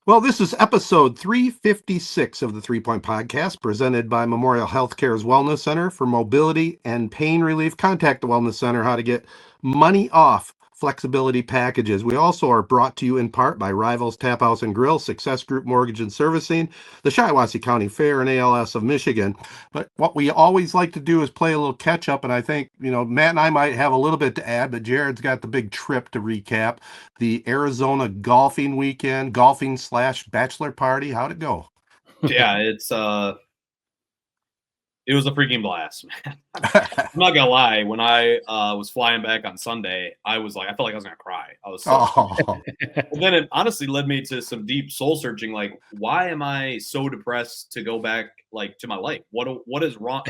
Well, this is episode 356 of the 3 Point Podcast, presented by Memorial Healthcare's Wellness Center for mobility and pain relief. Contact the Wellness Center how to get money off flexibility packages. We also are brought to you in part by Rivals Taphouse and Grille, Success Group Mortgage and Servicing, the Shiawassee County Fair, and ALS of Michigan. But what we always like to do is play a little catch up, and I think, Matt and I might have a little bit to add, but Jared's got the big trip to recap. The Arizona golfing weekend, golfing/bachelor party. How'd it go? Yeah, it was a freaking blast, man. I'm not gonna lie. When I was flying back on Sunday, I felt like I was gonna cry. I was so and then it honestly led me to some deep soul searching. Like, why am I so depressed to go back to my life? What is wrong?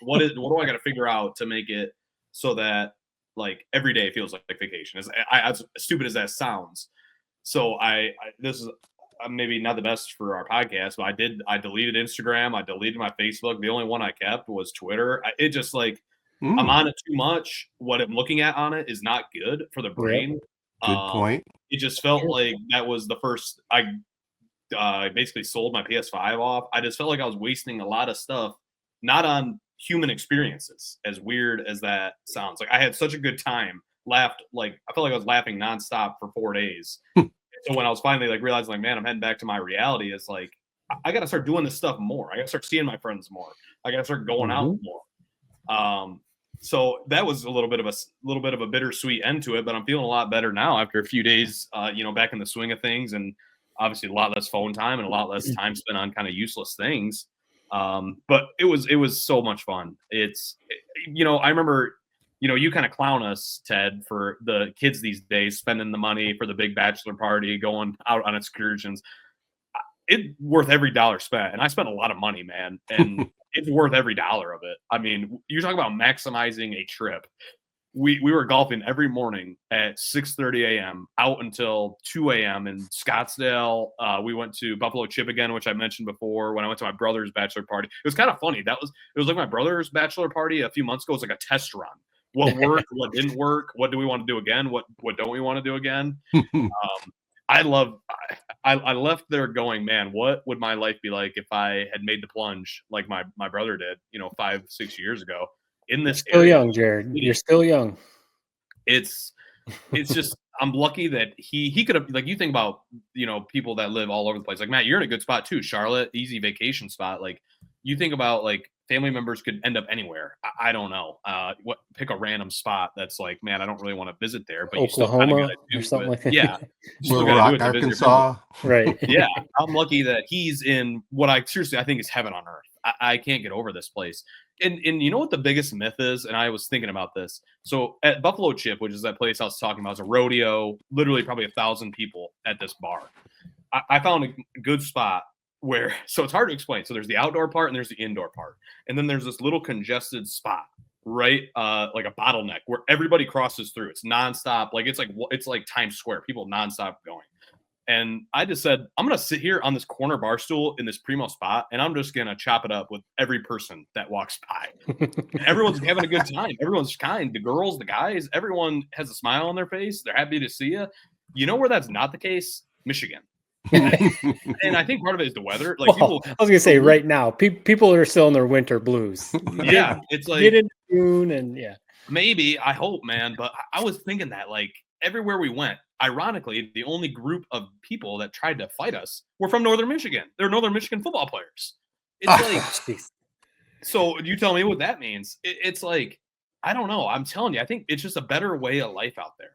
What do I got to figure out to make it so that like every day feels like vacation? As stupid as that sounds. So this is maybe not the best for our podcast, but I deleted Instagram. I deleted my Facebook. The only one I kept was Twitter. It just I'm on it too much. What I'm looking at on it is not good for the brain. Good point. It just felt like that was the first, I basically sold my PS5 off. I just felt like I was wasting a lot of stuff, not on human experiences, as weird as that sounds. Like I had such a good time, I felt like I was laughing nonstop for 4 days. So when I was finally realizing man, I'm heading back to my reality, it's like I got to start doing this stuff more. I got to start seeing my friends more. I got to start going out more. So that was a little bit of a bittersweet end to it, but I'm feeling a lot better now after a few days, back in the swing of things, and obviously a lot less phone time and a lot less time spent on kind of useless things. But it was so much fun. I remember. You kind of clown us, Ted, for the kids these days spending the money for the big bachelor party, going out on excursions. It's worth every dollar spent. And I spent a lot of money, man. And it's worth every dollar of it. I mean, you talk about maximizing a trip. We were golfing every morning at 6:30 a.m. out until 2 a.m. in Scottsdale. We went to Buffalo Chip again, which I mentioned before. When I went to my brother's bachelor party, it was kind of funny. It was like my brother's bachelor party a few months ago. It was like a test run. What worked, what didn't work, what do we want to do again, what don't we want to do again? I left there going, man, what would my life be like if I had made the plunge like my brother did, 5-6 years ago in this You're still area. young, Jared. You're still young. It's just I'm lucky that he could have, you think about, people that live all over the place. Like, Matt, you're in a good spot too. Charlotte, easy vacation spot. Like, you think about family members could end up anywhere. I don't know. Pick a random spot that's like, man, I don't really want to visit there, but Oklahoma or something like that. Yeah, Arkansas. Right. Yeah, I'm lucky that he's in what I think is heaven on earth. I can't get over this place. And you know what the biggest myth is? And I was thinking about this. So at Buffalo Chip, which is that place I was talking about, it's a rodeo, literally probably 1,000 people at this bar. I found a good spot so it's hard to explain. So there's the outdoor part and there's the indoor part. And then there's this little congested spot, right? Like a bottleneck where everybody crosses through. It's nonstop. It's like Times Square, people nonstop going. And I just said, I'm going to sit here on this corner bar stool in this primo spot, and I'm just going to chop it up with every person that walks by. Everyone's having a good time. Everyone's kind. The girls, the guys, everyone has a smile on their face. They're happy to see you. You know where that's not the case? Michigan. And I think part of it is the weather. I was going to say right now, people are still in their winter blues. Yeah. It's like get into June and yeah. Maybe, I hope, man. But I was thinking that everywhere we went, ironically, the only group of people that tried to fight us were from Northern Michigan. They're Northern Michigan football players. It's so you tell me what that means. It's like, I don't know. I'm telling you, I think it's just a better way of life out there.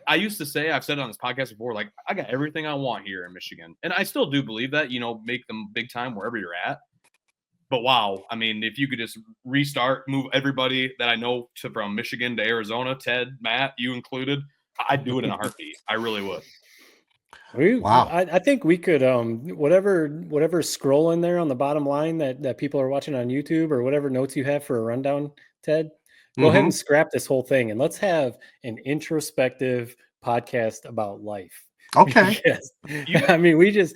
I used to say, I've said it on this podcast before, I got everything I want here in Michigan. And I still do believe that, make them big time wherever you're at. But wow, I mean, if you could just restart, move everybody that I know from Michigan to Arizona, Ted, Matt, you included, I'd do it in a heartbeat. I really would. Wow. I think we could, whatever scrolling there on the bottom line that people are watching on YouTube or whatever notes you have for a rundown, Ted, go ahead and scrap this whole thing and let's have an introspective podcast about life. Okay. I mean, we just,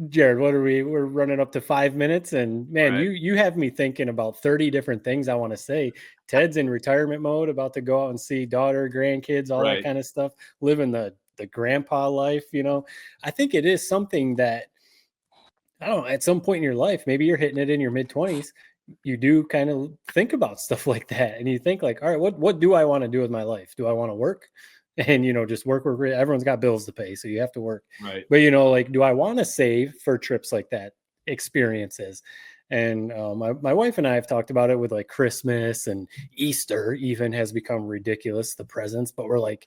Jared, what are we? We're running up to 5 minutes, and man, right. you have me thinking about 30 different things I want to say. Ted's in retirement mode, about to go out and see daughter, grandkids, all that kind of stuff, living the the grandpa life, I think it is something that, I don't know, at some point in your life, maybe you're hitting it in your mid-20s, you do kind of think about stuff like that. And you think like, all right, what do I want to do with my life? Do I want to work? And, just work. Everyone's got bills to pay, so you have to work. Right. But, like, do I want to save for trips like that, experiences? And my wife and I have talked about it with like Christmas and Easter even has become ridiculous, the presents. But we're like,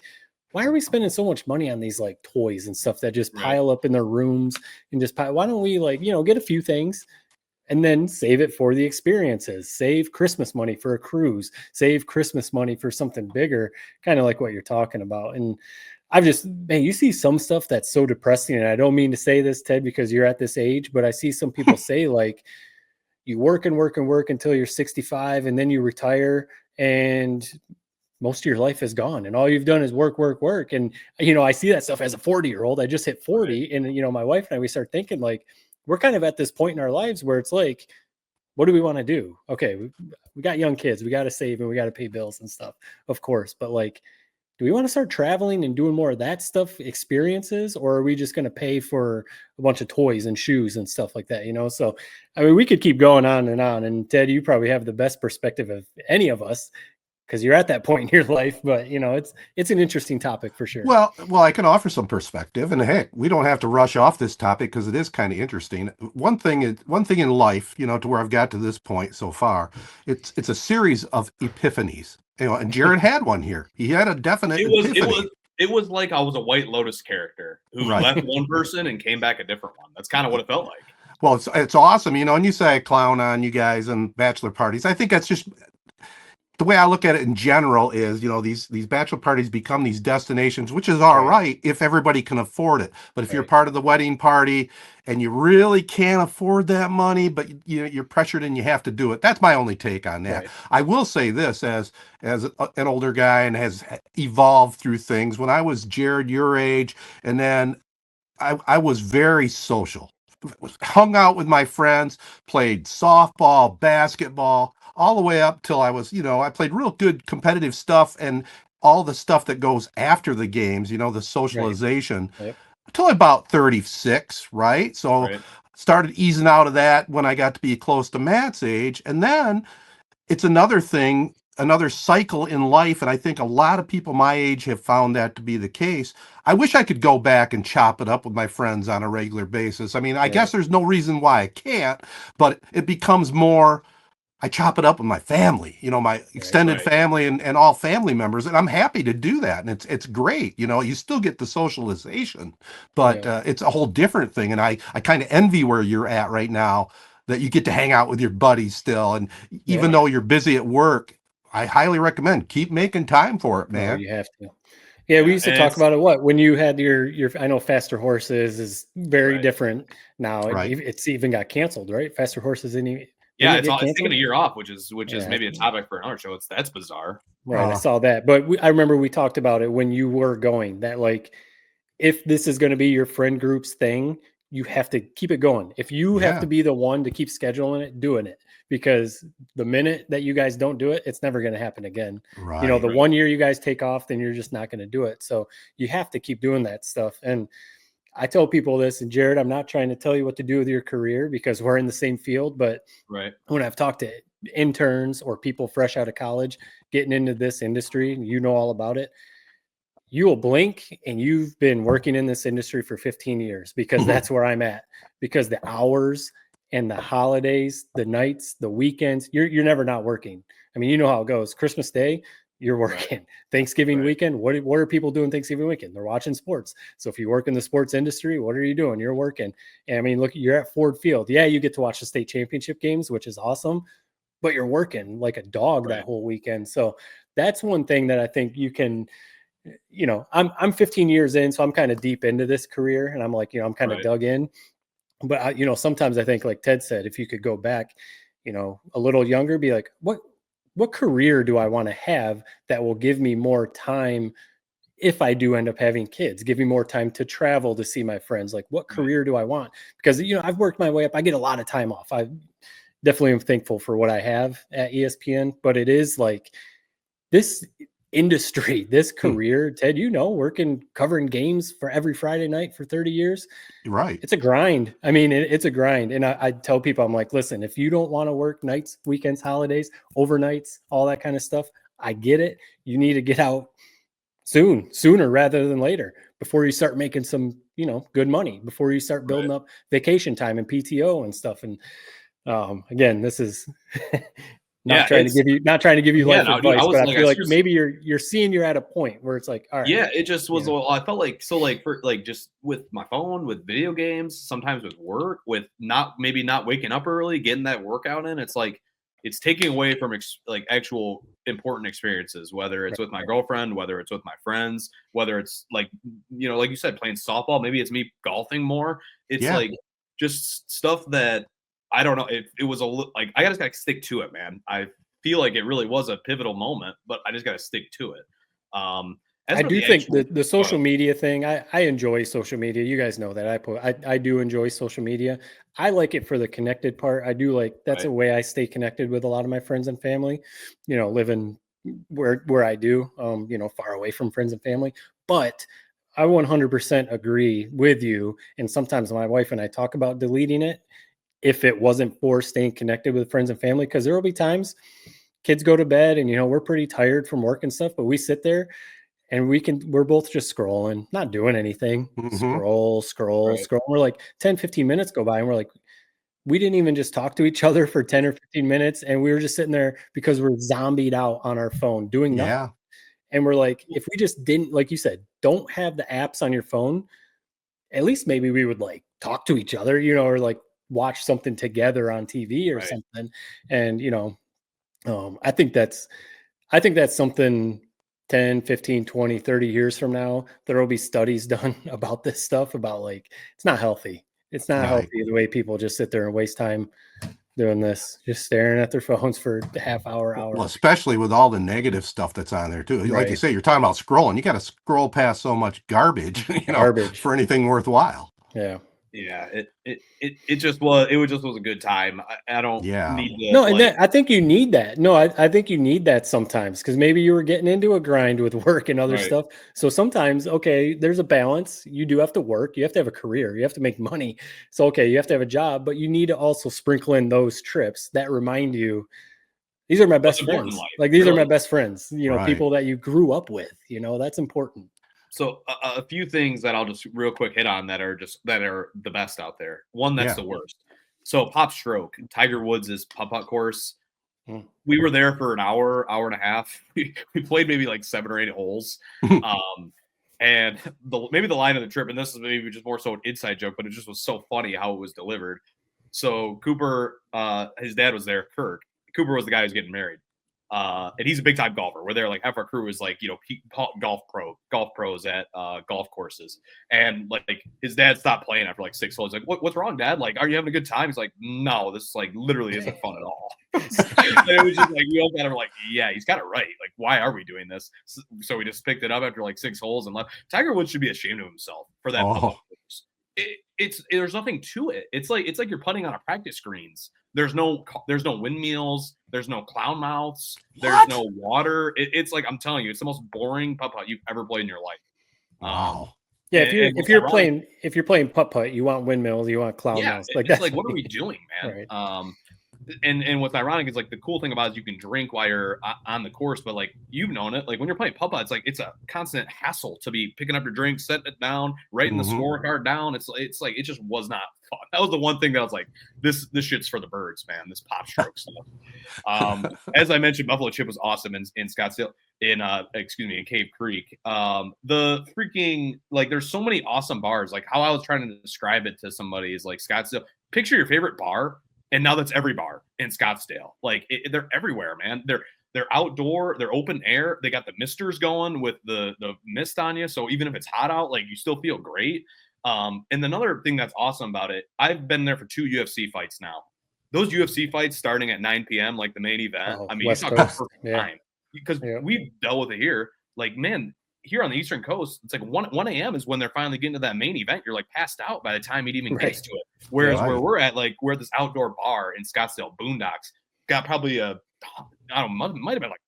why are we spending so much money on these like toys and stuff that just pile up in their rooms and just why don't we like, get a few things and then save it for the experiences, save Christmas money for a cruise, save Christmas money for something bigger, kind of like what you're talking about. And man, you see some stuff that's so depressing. And I don't mean to say this, Ted, because you're at this age, but I see some people say like, you work and work and work until you're 65 and then you retire and most of your life is gone and all you've done is work, work, work. And, I see that stuff as a 40-year-old. I just hit 40 and, my wife and I, we start thinking like, we're kind of at this point in our lives where it's like, what do we want to do? Okay. We got young kids, we got to save and we got to pay bills and stuff, of course. But like, do we want to start traveling and doing more of that stuff, experiences, or are we just going to pay for a bunch of toys and shoes and stuff like that? So, I mean, we could keep going on. And Ted, you probably have the best perspective of any of us, because you're at that point in your life, but it's an interesting topic for sure. Well, I can offer some perspective, and heck, we don't have to rush off this topic because it is kind of interesting. One thing in life, to where I've got to this point so far, it's a series of epiphanies. And Jared had one here. He had a definite epiphany. It was like I was a White Lotus character who left one person and came back a different one. That's kind of what it felt like. Well, it's awesome, and you say I clown on you guys and bachelor parties. I think that's just the way I look at it in general is, these bachelor parties become these destinations, which is all right if everybody can afford it. But if you're part of the wedding party and you really can't afford that money, but you're pressured and you have to do it. That's my only take on that. Right. I will say this as an older guy and has evolved through things. When I was Jared, your age, and then I was very social, hung out with my friends, played softball, basketball, all the way up till I was, I played real good competitive stuff and all the stuff that goes after the games, the socialization, until about 36, right? So started easing out of that when I got to be close to Matt's age. And then it's another thing, another cycle in life. And I think a lot of people my age have found that to be the case. I wish I could go back and chop it up with my friends on a regular basis. I mean, I guess there's no reason why I can't, but it becomes more, I chop it up with my family, my extended family and all family members. And I'm happy to do that. And it's great. You still get the socialization, but it's a whole different thing. And I kind of envy where you're at right now, that you get to hang out with your buddies still. And even though you're busy at work, I highly recommend keep making time for it, man. No, you have to. Yeah, we used to talk about it. When you had your I know Faster Horses is very different now. It's even got canceled, right? Faster Horses it's taking a year off, which is maybe a topic for another show. That's bizarre. Right. I saw that. But I remember we talked about it when you were going, that like, if this is going to be your friend group's thing, you have to keep it going. If you have to be the one to keep scheduling it, doing it, because the minute that you guys don't do it, it's never going to happen again. Right. 1 year you guys take off, then you're just not going to do it. So you have to keep doing that stuff. And I tell people this, and Jared, I'm not trying to tell you what to do with your career because we're in the same field, but when I've talked to interns or people fresh out of college getting into this industry, all about it, you will blink and you've been working in this industry for 15 years because that's where I'm at, because the hours and the holidays, the nights, the weekends, you're never not working. I mean, you know how it goes. Christmas Day, you're working. Thanksgiving weekend, what are people doing Thanksgiving weekend? They're watching sports. So if you work in the sports industry, what are you doing? You're working. And I mean, look, you're at Ford Field. Yeah, you get to watch the state championship games, which is awesome, but you're working like a dog that whole weekend. So that's one thing that I think you can, I'm 15 years in, so I'm kind of deep into this career and I'm like, I'm kind of dug in. But sometimes I think, like Ted said, if you could go back, a little younger, be like, what career do I want to have that will give me more time if I do end up having kids, give me more time to travel, to see my friends? Like, what career do I want? Because, I've worked my way up. I get a lot of time off. I definitely am thankful for what I have at ESPN, but it is like this, industry, this career, Ted, working, covering games for every Friday night for 30 years. Right. It's a grind. I mean, it's a grind. And I tell people, I'm like, listen, if you don't want to work nights, weekends, holidays, overnights, all that kind of stuff, I get it. You need to get out sooner rather than later, before you start making some, good money, before you start building up vacation time and PTO and stuff. And again, this is not trying to give you life advice, dude, but I feel like maybe you're seeing you're at a point where it's like, all right. Yeah, it just was. Well, I felt like for just with my phone, with video games, sometimes with work, with not waking up early, getting that workout in. It's like it's taking away from actual important experiences, whether it's with my girlfriend, whether it's with my friends, whether it's like you said, playing softball. Maybe it's me golfing more. It's like just stuff that I don't know. It was I just got to stick to it, man. I feel like it really was a pivotal moment, but I just got to stick to it. I do think the social media thing, I enjoy social media. You guys know that I do enjoy social media. I like it for the connected part. I do like, that's a way I stay connected with a lot of my friends and family, living where I do, far away from friends and family. But I 100% agree with you. And sometimes my wife and I talk about deleting it if it wasn't for staying connected with friends and family, because there will be times kids go to bed and, we're pretty tired from work and stuff, but we sit there and we're both just scrolling, not doing anything. Scroll. We're like 10, 15 minutes go by and we're like, we didn't even just talk to each other for 10 or 15 minutes. And we were just sitting there because we're zombied out on our phone doing nothing. Yeah. And we're like, if we just didn't, like you said, don't have the apps on your phone, at least maybe we would like talk to each other, or like watch something together on TV or something. And, I think that's something 10, 15, 20, 30 years from now, there will be studies done about this stuff, about like, it's not healthy. It's not healthy the way people just sit there and waste time doing this, just staring at their phones for a half hour. Well, especially with all the negative stuff that's on there too. Like you say, you're talking about scrolling. You got to scroll past so much garbage, for anything worthwhile. Yeah. Yeah, it just was a good time. I don't need to. No, and I think you need that. No, I think you need that sometimes, because maybe you were getting into a grind with work and other stuff. So sometimes, okay, there's a balance. You do have to work. You have to have a career. You have to make money. So, okay, you have to have a job, but you need to also sprinkle in those trips that remind you, these are my best friends. Like, these are my best friends, people that you grew up with, that's important. So a few things that I'll just real quick hit on that are the best out there. One that's the worst. So Pop Stroke, Tiger Woods' putt course. We were there for an hour and a half. We played maybe like 7 or 8 holes. And maybe the line of the trip, and this is maybe just more so an inside joke, but it just was so funny how it was delivered. So Cooper, his dad was there, Kirk. Cooper was the guy who's getting married. And he's a big time golfer. We're there, like half our crew is like, golf pros at golf courses. And like his dad stopped playing after like 6 holes. Like, what's wrong, Dad? Like, are you having a good time? He's like, no, this like literally isn't fun at all. And it was just like, we all kind of like, yeah, he's got it right. Like, why are we doing this? So we just picked it up after like 6 holes and left. Tiger Woods should be ashamed of himself for that. There's nothing to it. It's like you're putting on a practice greens. There's no windmills. There's no clown mouths. There's no water. It's like, I'm telling you, it's the most boring putt you've ever played in your life. Wow. Yeah, if you're playing putt, you want windmills, you want clown mouths. Like, it's like, what are we doing, man? Right. And what's ironic is like the cool thing about it is you can drink while you're on the course, but like you've known it, like when you're playing putt, it's like it's a constant hassle to be picking up your drink, setting it down, writing the scorecard down. It's like it just was not fun. That was the one thing that I was like, this shit's for the birds, man. This Pop Stroke stuff. As I mentioned, Buffalo Chip was awesome in Scottsdale, in Cave Creek. The freaking, like, there's so many awesome bars. Like how I was trying to describe it to somebody is like Scottsdale. Picture your favorite bar. And now that's every bar in Scottsdale. Like they're everywhere, man. They're outdoor, they're open air. They got the misters going with the mist on you. So even if it's hot out, like you still feel great. And another thing that's awesome about it, I've been there for 2 UFC fights now. Those UFC fights starting at 9 p.m., like the main event. I mean, you talk about perfect time. Because we've dealt with it here. Like, man, here on the Eastern Coast, it's like 1 a.m. is when they're finally getting to that main event. You're like passed out by the time it even gets to it. Whereas where we're at, like we're at this outdoor bar in Scottsdale Boondocks, got probably might have been like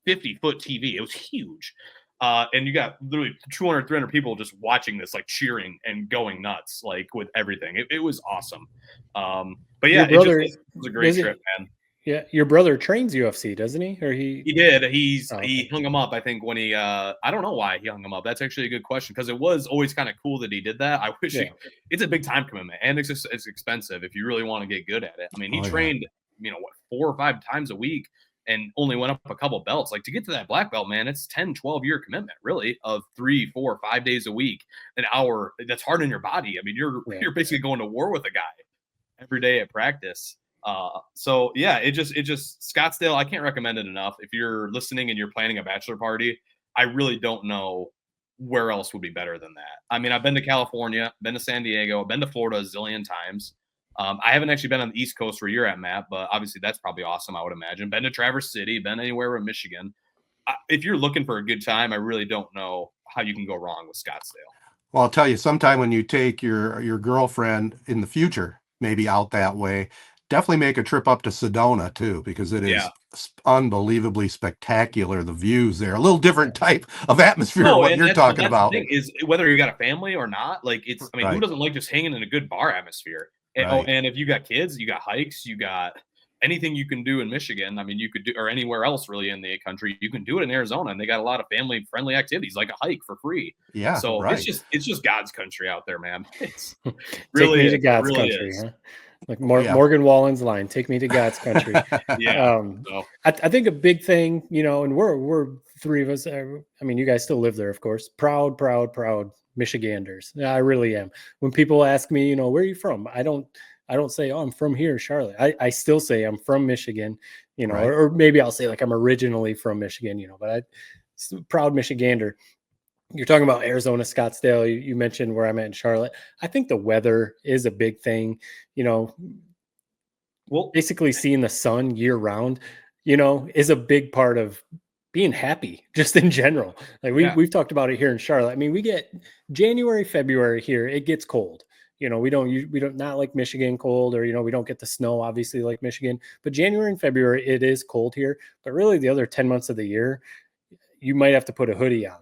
50-foot TV. It was huge. And you got literally 200, 300 people just watching this, like cheering and going nuts, like with everything. It was awesome. But yeah, it was a great trip, man. Yeah, your brother trains UFC, doesn't he? Or he did. He hung him up, I think, when he I don't know why he hung him up. That's actually a good question, because it was always kind of cool that he did that. I wish it's a big time commitment, and it's expensive if you really want to get good at it. I mean, he trained, 4 or 5 times a week and only went up a couple belts. Like, to get to that black belt, man, it's 10, 12-year commitment, really, of 3, 4, 5 days a week, an hour. That's hard on your body. I mean, you're basically going to war with a guy every day at practice. So yeah, it just Scottsdale, I can't recommend it enough. If you're listening and you're planning a bachelor party, I really don't know where else would be better than that. I mean, I've been to California, been to San Diego, been to Florida a zillion times. I haven't actually been on the East Coast where you're at, Matt, but obviously that's probably awesome, I would imagine. Been to Traverse City, been anywhere in Michigan. If you're looking for a good time, I really don't know how you can go wrong with Scottsdale. Well, I'll tell you, sometime when you take your girlfriend in the future, maybe out that way, definitely make a trip up to Sedona too, because it is unbelievably spectacular. The views there, a little different type of atmosphere than what you're talking about. The thing is, whether you got a family or not, like who doesn't like just hanging in a good bar atmosphere? And, and if you got kids, you got hikes, you got anything you can do in Michigan. I mean, you could do, or anywhere else really in the country, you can do it in Arizona, and they got a lot of family friendly activities, like a hike for free. Yeah. So it's just God's country out there, man. It's really Take me to God's country, huh? Like Morgan Wallen's line, "Take me to God's country." I think a big thing, and we're 3 of us. I mean, you guys still live there, of course. Proud Michiganders. I really am. When people ask me, where are you from? I don't say, "Oh, I'm from here, Charlotte." I still say I'm from Michigan, or maybe I'll say like I'm originally from Michigan, but proud Michigander. You're talking about Arizona, Scottsdale. You mentioned where I'm at in Charlotte. I think the weather is a big thing, well, basically seeing the sun year round, is a big part of being happy just in general. Like we've talked about it here in Charlotte. I mean, we get January, February here, it gets cold. We don't not like Michigan cold, or, we don't get the snow, obviously, like Michigan, but January and February, it is cold here. But really the other 10 months of the year, you might have to put a hoodie on,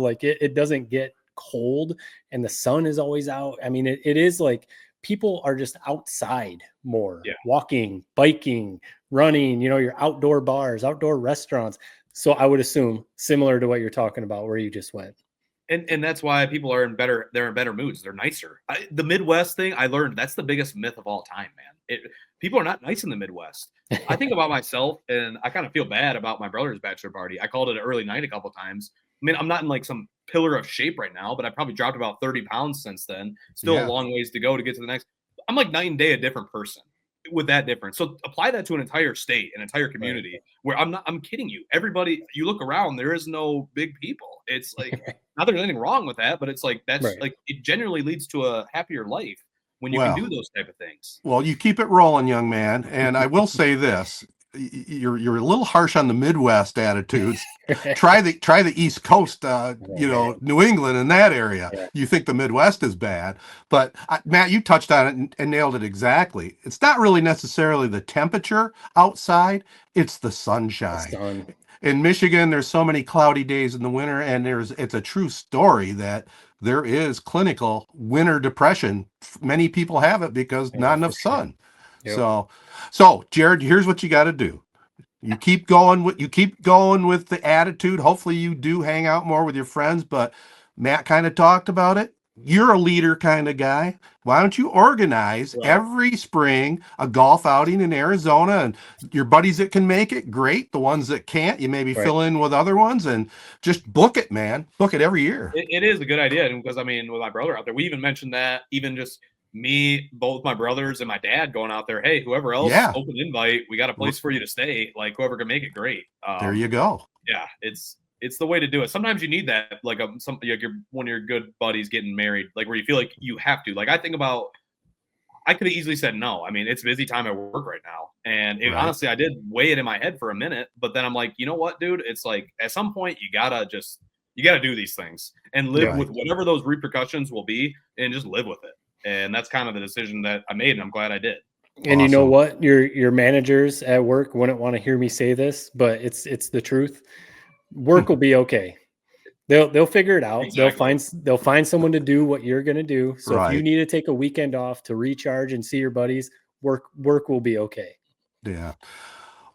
like it doesn't get cold, and the sun is always out. I mean, it is like people are just outside more, walking, biking, running, your outdoor bars, outdoor restaurants. So I would assume similar to what you're talking about where you just went. And that's why people are they're in better moods. They're nicer. The Midwest thing, I learned that's the biggest myth of all time, man. People are not nice in the Midwest. I think about myself, and I kind of feel bad about my brother's bachelor party. I called it an early night a couple of times. I mean, I'm not in like some pillar of shape right now, but I probably dropped about 30 pounds since then. Still a long ways to go to get to the next. I'm like night and day a different person with that difference. So apply that to an entire state, an entire community, where I'm kidding you. Everybody, you look around, there is no big people. It's like, not there's anything wrong with that, but it's like, that's like, it generally leads to a happier life when you can do those type of things. Well, you keep it rolling, young man. And I will say this, you're a little harsh on the Midwest attitudes. Try the East Coast, New England and that area. You think the Midwest is bad, but Matt, you touched on it and nailed it exactly. It's not really necessarily the temperature outside, it's the sunshine. In Michigan, there's so many cloudy days in the winter, and it's a true story that there is clinical winter depression. Many people have it because not enough sun. So Jared, here's what you got to do. You keep going with the attitude. Hopefully you do hang out more with your friends, but Matt kind of talked about it. You're a leader kind of guy. Why don't you organize every spring a golf outing in Arizona, and your buddies that can make it, great. The ones that can't, you maybe fill in with other ones, and just book it, man. Book it every year. It is a good idea. And because, I mean, with my brother out there, we even mentioned that, even just me, both my brothers and my dad going out there, hey, whoever else, open invite, we got a place for you to stay. Like, whoever can make it, great. There you go. Yeah, it's the way to do it. Sometimes you need that, like one of your good buddies getting married, like where you feel like you have to. Like, I think about, I could have easily said no. I mean, it's busy time at work right now, and honestly, I did weigh it in my head for a minute, but then I'm like, you know what, dude? It's like at some point you gotta do these things and live with whatever those repercussions will be, and just live with it. And that's kind of the decision that I made, and I'm glad I did. And you know Awesome. what? Your managers at work wouldn't want to hear me say this, but it's the truth. Work will be okay. They'll figure it out. Exactly. They'll find someone to do what you're going to do. So if you Right. need to take a weekend off to recharge and see your buddies, work will be okay. Yeah.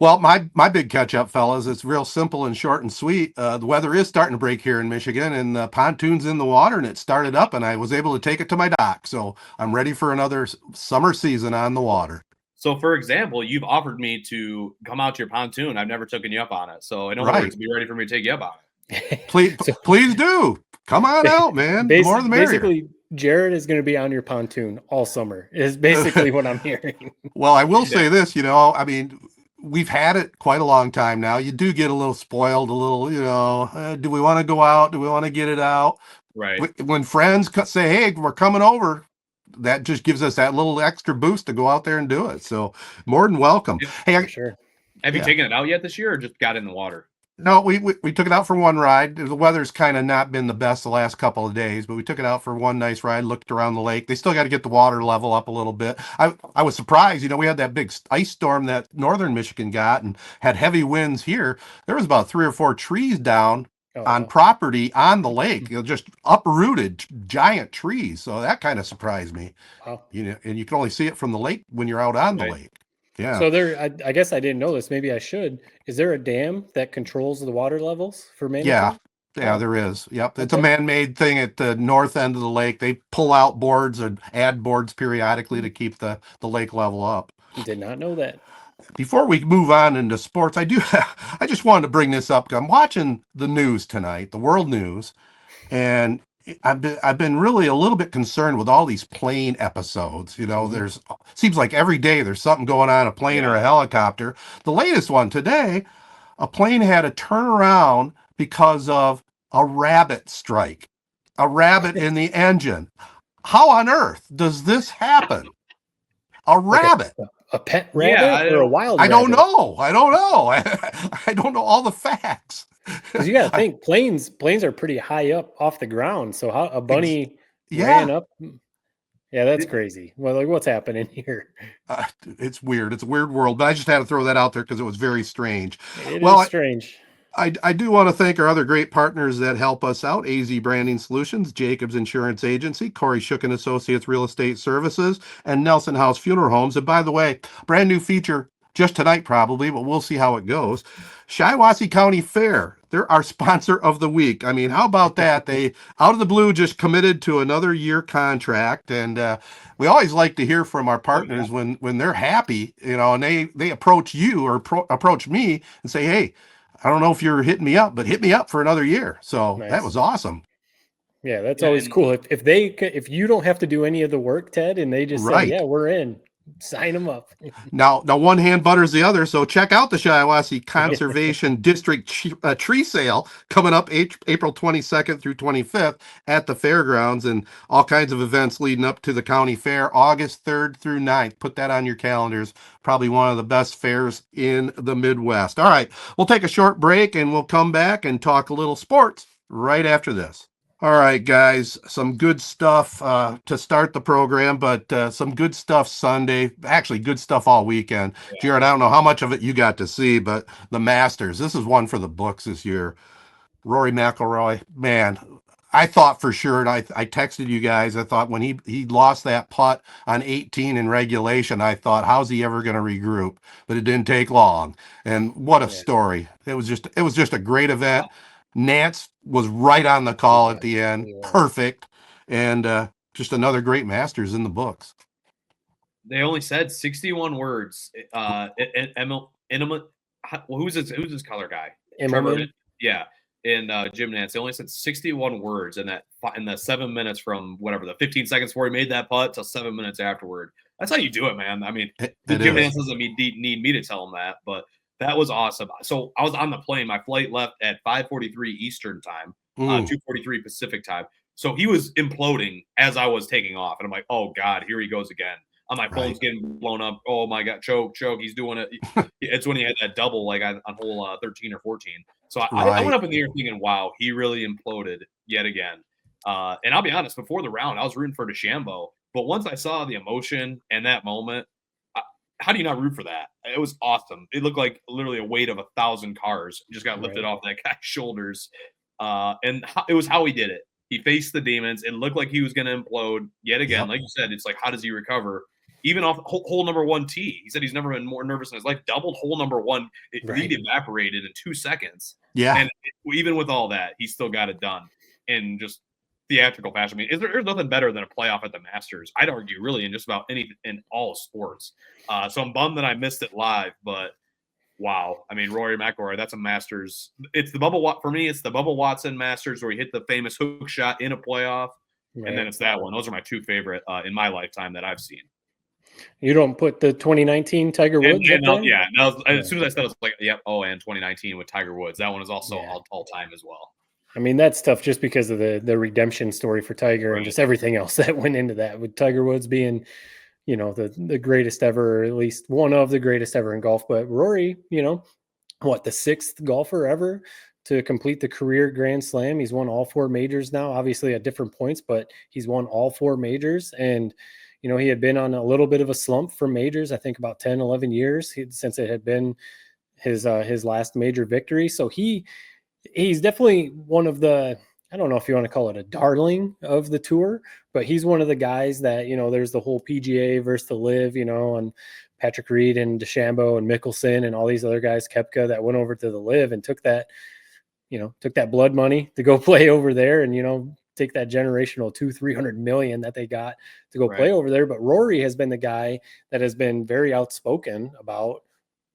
Well, my big catch up, fellas, it's real simple and short and sweet. The weather is starting to break here in Michigan, and the pontoon's in the water, and it started up, and I was able to take it to my dock. So I'm ready for another summer season on the water. So, for example, you've offered me to come out to your pontoon. I've never taken you up on it. So, in other Right. words, be ready for me to take you up on it. Please do. Come on out, man. The more the merrier. Basically, Jared is going to be on your pontoon all summer, is basically what I'm hearing. Well, I will say this, I mean, we've had it quite a long time now. You do get a little spoiled, a little, do we want to go out? Do we want to get it out? Right. When friends say, hey, we're coming over, that just gives us that little extra boost to go out there and do it. So more than welcome. Hey, For sure. Have you taken it out yet this year, or just got in the water? No, we took it out for one ride. The weather's kind of not been the best the last couple of days, but we took it out for one nice ride, looked around the lake. They still got to get the water level up a little bit. I was surprised, we had that big ice storm that northern Michigan got and had heavy winds here. There was about 3 or 4 trees down on property on the lake, just uprooted giant trees. So that kind of surprised me. Wow. And you can only see it from the lake when you're out on the lake. Yeah. So I guess I didn't know this. Maybe I should. Is there a dam that controls the water levels for Manatee? Yeah, there is. Yep. It's a man-made thing at the north end of the lake. They pull out boards and add boards periodically to keep the lake level up. Did not know that. Before we move on into sports, I just wanted to bring this up. I'm watching the news tonight, the world news, and I've been really a little bit concerned with all these plane episodes. There's seems like every day there's something going on, a plane or a helicopter. The latest one today, a plane had to turn around because of a rabbit strike, a rabbit in the engine. How on earth does this happen? A rabbit. A pet rabbit or a wild rabbit? I don't know. I don't know all the facts. Because you got to think planes are pretty high up off the ground. So how a bunny ran up? Yeah, that's crazy. Well, like what's happening here? It's weird. It's a weird world, but I just had to throw that out there because it was very strange. It is strange. I do want to thank our other great partners that help us out: AZee Branding Solutions, Jacobs Insurance Agency, Kori and Associates Real Estate Services, and Nelson House Funeral Homes. And by the way, brand new feature just tonight probably, but we'll see how it goes. Shiawassee County Fair, they're our sponsor of the week. I mean, how about that? They, out of the blue, just committed to another year contract, and we always like to hear from our partners when they're happy, and they approach you or approach me and say, hey, I don't know if you're hitting me up, but hit me up for another year. So that was awesome. Yeah, that's always cool. If you don't have to do any of the work, Ted, and they just say, yeah, we're in, sign them up. Now one hand butters the other. So check out the Shiawassee Conservation District tree sale coming up April 22nd through 25th at the fairgrounds, and all kinds of events leading up to the county fair, August 3rd through 9th. Put that on your calendars. Probably one of the best fairs in the Midwest. All right, we'll take a short break and we'll come back and talk a little sports right after this. All right, guys, some good stuff to start the program, but some good stuff Sunday. Actually, good stuff all weekend. Yeah. Jared, I don't know how much of it you got to see, but the Masters, this is one for the books this year. Rory McIlroy, man, I thought for sure, and I texted you guys, I thought when he lost that putt on 18 in regulation, I thought, how's he ever going to regroup? But it didn't take long. And what a story. It was just a great event. Nance was right on the call at the end. Perfect. And just another great Masters in the books. They only said 61 words. Who's his color guy? Trevor, yeah. In Jim Nance, they only said 61 words in the 7 minutes from whatever, the 15 seconds before he made that putt till 7 minutes afterward. That's how you do it, man. I mean, Jim Nance doesn't need me to tell him that, but that was awesome. So I was on the plane. My flight left at 5:43 Eastern time, 2:43 Pacific time. So he was imploding as I was taking off. And I'm like, oh, God, here he goes again. My phone's getting blown up. Oh, my God, choke. He's doing it. It's when he had that double, like on hole 13 or 14. So I went up in the air thinking, wow, he really imploded yet again. And I'll be honest, before the round, I was rooting for DeChambeau. But once I saw the emotion and that moment, how do you not root for that? It was awesome. It looked like literally a weight of 1,000 cars just got lifted off that guy's shoulders. And it was how he did it. He faced the demons. It looked like he was going to implode yet again. Like you said, it's like, how does he recover? Even off hole number 1 tee. He said he's never been more nervous in his life. Doubled hole number 1. It evaporated in 2 seconds. Yeah. And even with all that, he still got it done in just theatrical fashion. I mean, there's nothing better than a playoff at the Masters. I'd argue, really, in just about anything in all sports. So I'm bummed that I missed it live, but wow. I mean, Rory McIlroy, that's a Masters. It's the for me, it's the Bubba Watson Masters where he hit the famous hook shot in a playoff, and then it's that one. Those are my 2 favorite in my lifetime that I've seen. You don't put the 2019 Tiger Woods? As soon as I said it, was like, yep. Oh, and 2019 with Tiger Woods. That one is also all time as well. I mean, that's tough just because of the redemption story for Tiger and just everything else that went into that, with Tiger Woods being, you know, the greatest ever, or at least one of the greatest ever in golf. But Rory, you know, the 6th golfer ever to complete the career Grand Slam. He's won all 4 majors now, obviously at different points, but he's won all 4 majors. And, you know, he had been on a little bit of a slump for majors, I think about 10, 11 years since it had been his last major victory. So he's definitely one of the, I don't know if you want to call it a darling of the tour, but he's one of the guys that, you know, there's the whole PGA versus the LIV, you know, and Patrick Reed and DeChambeau and Mickelson and all these other guys, Koepka, that went over to the LIV and took that blood money to go play over there and, you know, take that generational $200-300 million that they got to go play over there. But Rory has been the guy that has been very outspoken about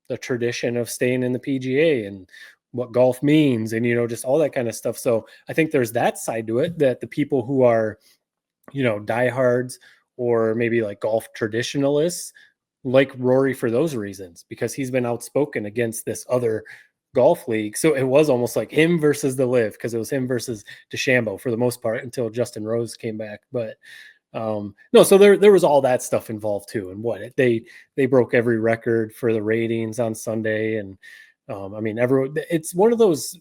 the tradition of staying in the PGA and what golf means and, you know, just all that kind of stuff. So I think there's that side to it, that the people who are, you know, diehards or maybe like golf traditionalists like Rory for those reasons, because he's been outspoken against this other golf league. So it was almost like him versus the LIV, because it was him versus DeChambeau for the most part until Justin Rose came back. But no, so there was all that stuff involved too. And they broke every record for the ratings on Sunday. And I mean, it's one of those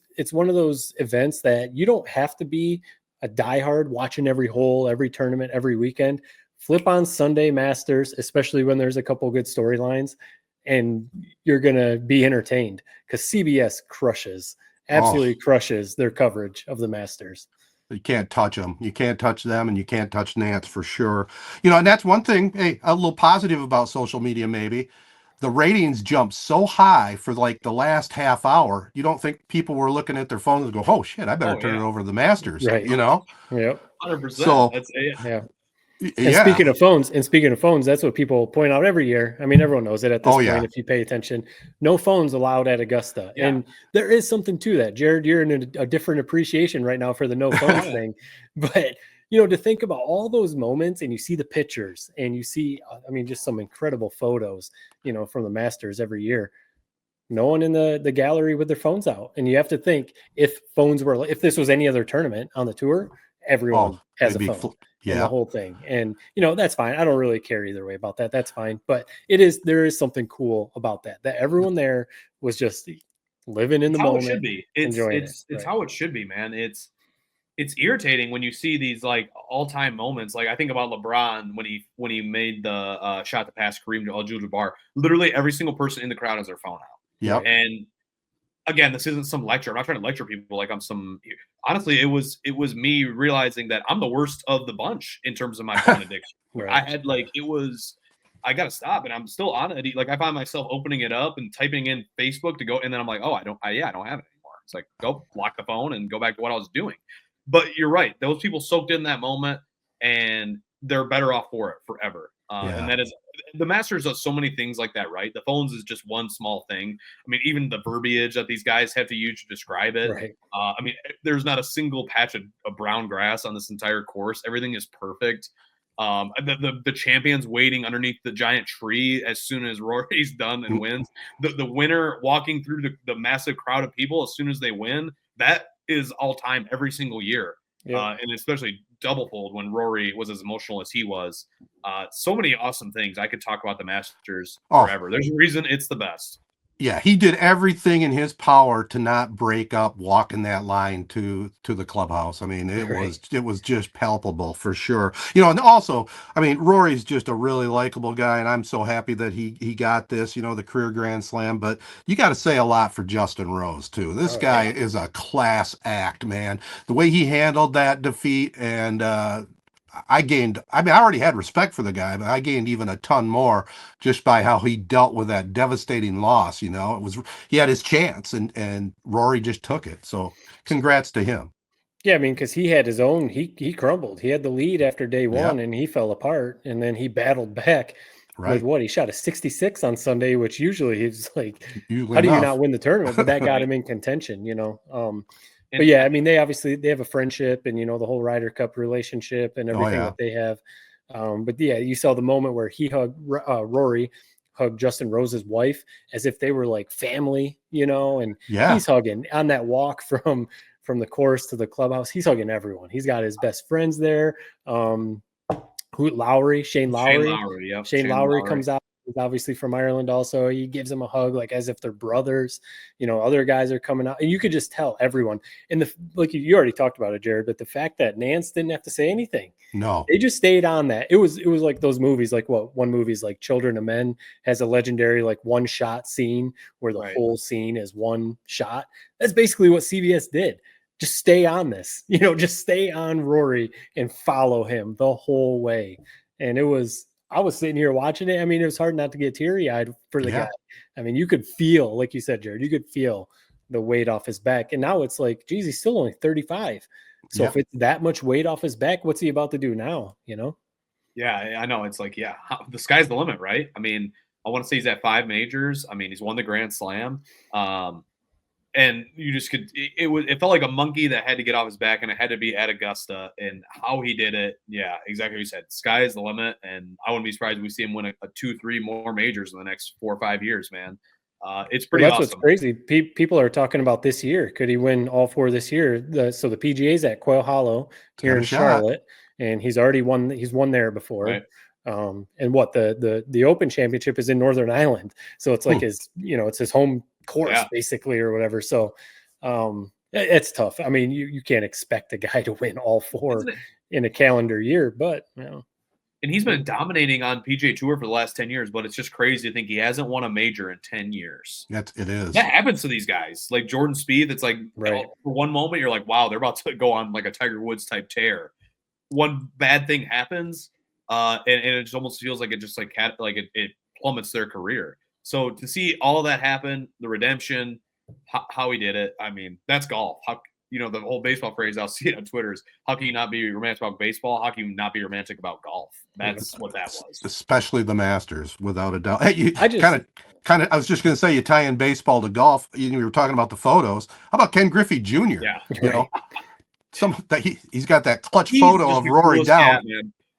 events that you don't have to be a diehard watching every hole, every tournament, every weekend. Flip on Sunday Masters, especially when there's a couple good storylines, and you're going to be entertained, because CBS absolutely crushes their coverage of the Masters. You can't touch them. You can't touch them, and you can't touch Nance for sure. You know, and that's one thing, hey, a little positive about social media maybe. The ratings jumped so high for like the last half hour. You don't think people were looking at their phones and go, oh shit, I better turn it over to the Masters, you know? Yep. 100%. So, And speaking of phones, that's what people point out every year. I mean, everyone knows it at this point if you pay attention. No phones allowed at Augusta. Yeah. And there is something to that. Jared, you're in a different appreciation right now for the no phones thing. But, you know, to think about all those moments, and you see the pictures and you see, I mean, just some incredible photos, you know, from the Masters every year. No one in the gallery with their phones out. And you have to think, if this was any other tournament on the tour, everyone has a phone. The whole thing. And, you know, that's fine. I don't really care either way about that. That's fine. But there is something cool about that everyone there was just living in the moment. It should be. It's how it should be, man. It's irritating when you see these like all-time moments. Like I think about LeBron when he made the shot to pass Kareem Abdul-Jabbar. Literally every single person in the crowd has their phone out. Yeah. And again, this isn't some lecture. I'm not trying to lecture people like I'm some. Honestly, it was me realizing that I'm the worst of the bunch in terms of my phone addiction. I had I got to stop, and I'm still on it. Like I find myself opening it up and typing in Facebook to go, and then I'm like, oh, I don't have it anymore. It's like, go block the phone and go back to what I was doing. But you're right; those people soaked in that moment, and they're better off for it forever. And that is. The Masters does so many things like that, right? The phones is just one small thing. I mean, even the verbiage that these guys have to use to describe it. Right. I mean, there's not a single patch of brown grass on this entire course. Everything is perfect. The champions waiting underneath the giant tree as soon as Rory's done and wins. The winner walking through the massive crowd of people as soon as they win. That is all time every single year. Yeah. And especially doublefold when Rory was as emotional as he was. So many awesome things. I could talk about the Masters forever. There's a reason it's the best. Yeah, he did everything in his power to not break up walking that line to the clubhouse. I mean, it was just palpable for sure. And also, I mean, Rory's just a really likable guy, and I'm so happy that he got this, the career Grand Slam. But you got to say a lot for Justin Rose too. This guy is a class act, man. The way he handled that defeat, and I already had respect for the guy, but I gained even a ton more just by how he dealt with that devastating loss. He had his chance, and Rory just took it. So congrats to him. Yeah, I mean, because he had his own, he crumbled. He had the lead after day one, and he fell apart, and then he battled back with what? He shot a 66 on Sunday, which usually he's like, how do you not win the tournament? But that got him in contention, But yeah, I mean, they have a friendship and, the whole Ryder Cup relationship and everything that they have. But yeah, you saw the moment where he hugged Rory, hugged Justin Rose's wife as if they were like family, and he's hugging on that walk from the course to the clubhouse. He's hugging everyone. He's got his best friends there. Shane Lowry comes out. He's obviously from Ireland also. He gives him a hug like as if they're brothers. Other guys are coming out, and you could just tell everyone. And like you already talked about it, Jared, but the fact that Nance didn't have to say anything. No. They just stayed on that. It was like those movies, like one movie's like Children of Men has a legendary like one shot scene where the whole scene is one shot. That's basically what CBS did. Just stay on this, just stay on Rory and follow him the whole way. And I was sitting here watching it. I mean, it was hard not to get teary-eyed for the guy. I mean, you could feel, like you said, Jared, you could feel the weight off his back. And now it's like, geez, he's still only 35. So if it's that much weight off his back, what's he about to do now, Yeah, I know. It's like, the sky's the limit, right? I mean, I want to say he's at 5 majors. I mean, he's won the Grand Slam. And you just it felt like a monkey that had to get off his back, and it had to be at Augusta, and how he did it. Yeah, exactly what you said. Sky is the limit. And I wouldn't be surprised if we see him win a 2-3 more majors in the next 4 or 5 years, man. It's pretty awesome. That's what's crazy. People are talking about this year. Could he win all 4 this year? So the PGA's at Quail Hollow here in Charlotte, and he's already won. He's won there before. Right. And what the Open Championship is in Northern Ireland, so it's like his, it's his home course basically or whatever. So it's tough. I mean, you can't expect a guy to win all 4 in a calendar year, but and he's been dominating on PGA Tour for the last 10 years, but it's just crazy to think he hasn't won a major in 10 years. It is. That happens to these guys. Like Jordan Spieth, it's like for one moment you're like, wow, they're about to go on like a Tiger Woods type tear. One bad thing happens, and it just almost feels like it just like it plummets their career. So to see all that happen, the redemption, how he did it, I mean, that's golf. The whole baseball phrase, I'll see it on Twitter, is how can you not be romantic about baseball? How can you not be romantic about golf? That's what that was. Especially the Masters, without a doubt. Hey, I was just going to say, you tie in baseball to golf. You were talking about the photos. How about Ken Griffey Jr.? Yeah. He's got that clutch photo of Rory down.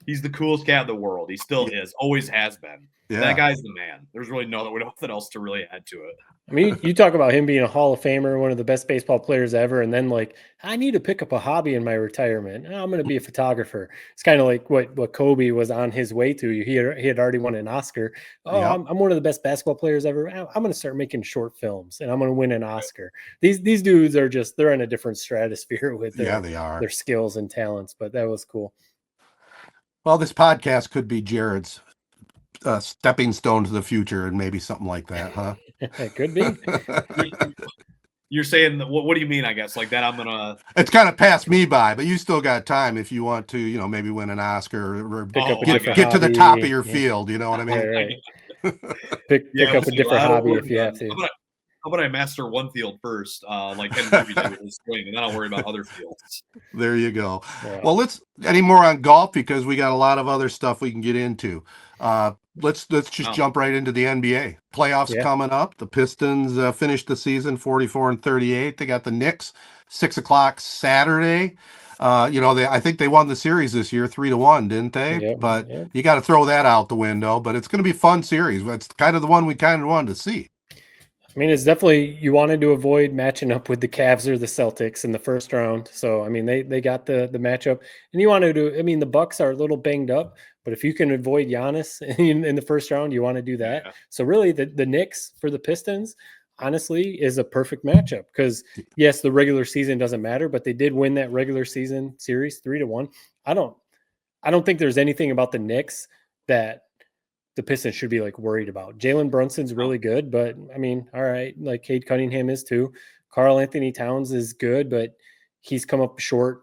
He's the coolest cat in the world. He still is. Always has been. Yeah. That guy's the man. There's really nothing else to really add to it. I mean, you talk about him being a Hall of Famer, one of the best baseball players ever, and then like, I need to pick up a hobby in my retirement. I'm going to be a photographer. It's kind of like what Kobe was on his way to. He had already won an Oscar. I'm one of the best basketball players ever. I'm going to start making short films, and I'm going to win an Oscar. These dudes are they're in a different stratosphere with their skills and talents. But that was cool. Well, this podcast could be Jared's stepping stone to the future, and maybe something like that, huh? It could be. You're saying, what do you mean? I guess like that. I'm gonna. It's kind of passed me by, but you still got time if you want to, maybe win an Oscar or get to the top of your field. You know what I mean? Right. Pick up a different hobby if you have to. How about I master one field first, like Ken Griffey did with his swing, and then I'll worry about other fields. There you go. Yeah. Well, any more on golf, because we got a lot of other stuff we can get into. Let's just jump right into the NBA playoffs coming up. The Pistons finished the season 44-38. They got the Knicks 6:00 Saturday. I think they won the series this year 3-1, didn't they? Yep, but you got to throw that out the window. But it's going to be a fun series. It's kind of the one we kind of wanted to see. I mean, it's definitely, you wanted to avoid matching up with the Cavs or the Celtics in the first round. So, I mean, they got the matchup, and you wanted to, I mean, the Bucks are a little banged up, but if you can avoid Giannis in the first round, you want to do that. Yeah. So really the Knicks for the Pistons, honestly is a perfect matchup because yes, the regular season doesn't matter, but they did win that regular season series 3-1. I don't think there's anything about the Knicks that the Pistons should be like worried about. Jalen Brunson's really good, but I mean, all right, like Cade Cunningham is too. Karl Anthony Towns is good, but he's come up short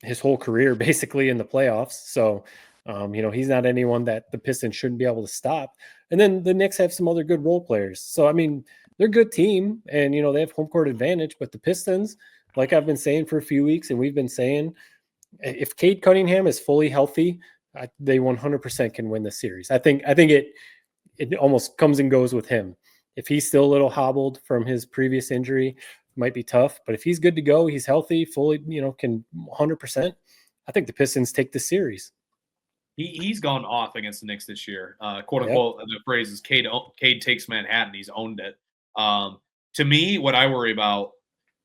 his whole career basically in the playoffs. So, he's not anyone that the Pistons shouldn't be able to stop. And then the Knicks have some other good role players. So, I mean, they're a good team and, they have home court advantage, but the Pistons, like I've been saying for a few weeks and we've been saying, if Cade Cunningham is fully healthy, they 100% can win the series. I think it almost comes and goes with him. If he's still a little hobbled from his previous injury, it might be tough. But if he's good to go, he's healthy, fully, can 100%. I think the Pistons take the series. He's gone off against the Knicks this year. Quote unquote, the phrase is Cade takes Manhattan. He's owned it. To me, what I worry about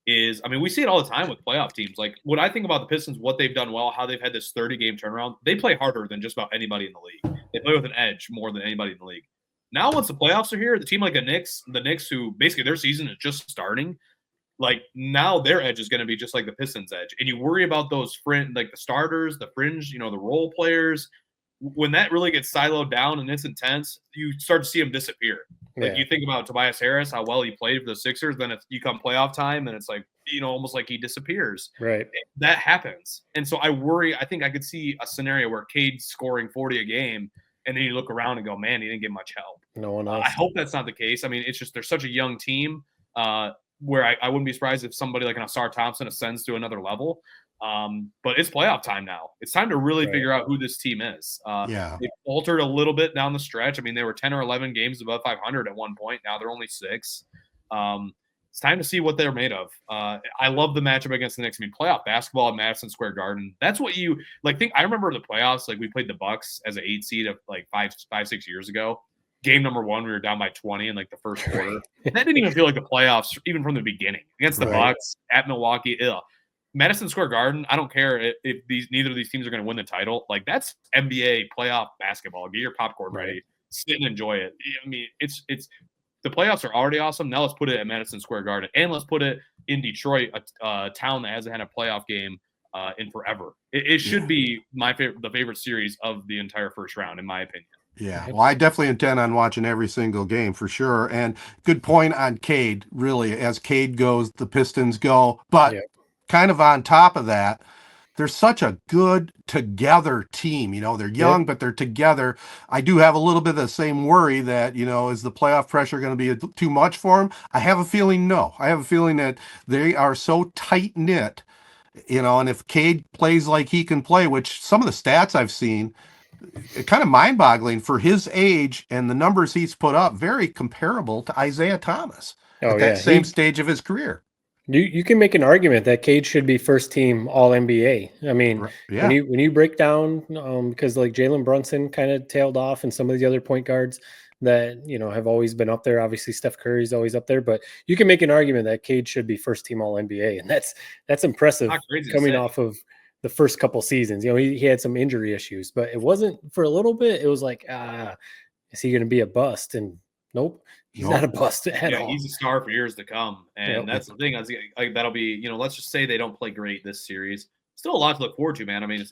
is, I mean, we see it all the time with playoff teams. Like, what I think about the Pistons, what they've done well, how they've had this 30-game turnaround, they play harder than just about anybody in the league. They play with an edge more than anybody in the league. Now, once the playoffs are here, the team like the Knicks, who basically their season is just starting, like now their edge is going to be just like the Pistons' edge. And you worry about those like the starters, the fringe, the role players. When that really gets siloed down and it's intense, you start to see them disappear. Like you think about Tobias Harris, how well he played for the Sixers, then you come playoff time and it's like, almost like he disappears. Right. That happens. And so I worry, I think I could see a scenario where Cade's scoring 40 a game and then you look around and go, man, he didn't get much help. No one else. I hope that's not the case. I mean, it's just, they're such a young team where I wouldn't be surprised if somebody like an Ausar Thompson ascends to another level. But it's playoff time now. It's time to really figure out who this team is. They've altered a little bit down the stretch. I mean, they were 10 or 11 games above 500 at one point. Now they're only 6. It's time to see what they're made of. I love the matchup against the Knicks. I mean, playoff basketball at Madison Square Garden. That's what you like. I remember the playoffs. Like we played the Bucks as an 8 seed of like 5-6 years ago. Game number 1, we were down by 20 in like the first quarter. That didn't even feel like the playoffs, even from the beginning against the Bucks at Milwaukee. Madison Square Garden, I don't care if neither of these teams are going to win the title. Like that's NBA playoff basketball. Get your popcorn ready, sit and enjoy it. I mean, it's the playoffs are already awesome. Now let's put it at Madison Square Garden, and let's put it in Detroit, a town that hasn't had a playoff game in forever. It should be the favorite series of the entire first round, in my opinion. Yeah, well, I definitely intend on watching every single game for sure. And good point on Cade. Really, as Cade goes, the Pistons go. But kind of on top of that, they're such a good together team. They're young, but they're together. I do have a little bit of the same worry that, is the playoff pressure going to be too much for them? I have a feeling no. I have a feeling that they are so tight-knit, and if Cade plays like he can play, which some of the stats I've seen, kind of mind-boggling for his age and the numbers he's put up, very comparable to Isaiah Thomas at that same stage of his career. You can make an argument that Cade should be first team All NBA. I mean, when you break down, because like Jalen Brunson kind of tailed off, and some of the other point guards that have always been up there. Obviously, Steph Curry's always up there, but you can make an argument that Cade should be first team All NBA, and that's impressive coming off of the first couple seasons. He had some injury issues, but it wasn't for a little bit. It was like, is he going to be a bust? And nope, he's not a bust at all. He's a star for years to come. And that's the thing. That'll be, let's just say they don't play great this series. Still a lot to look forward to, man. I mean,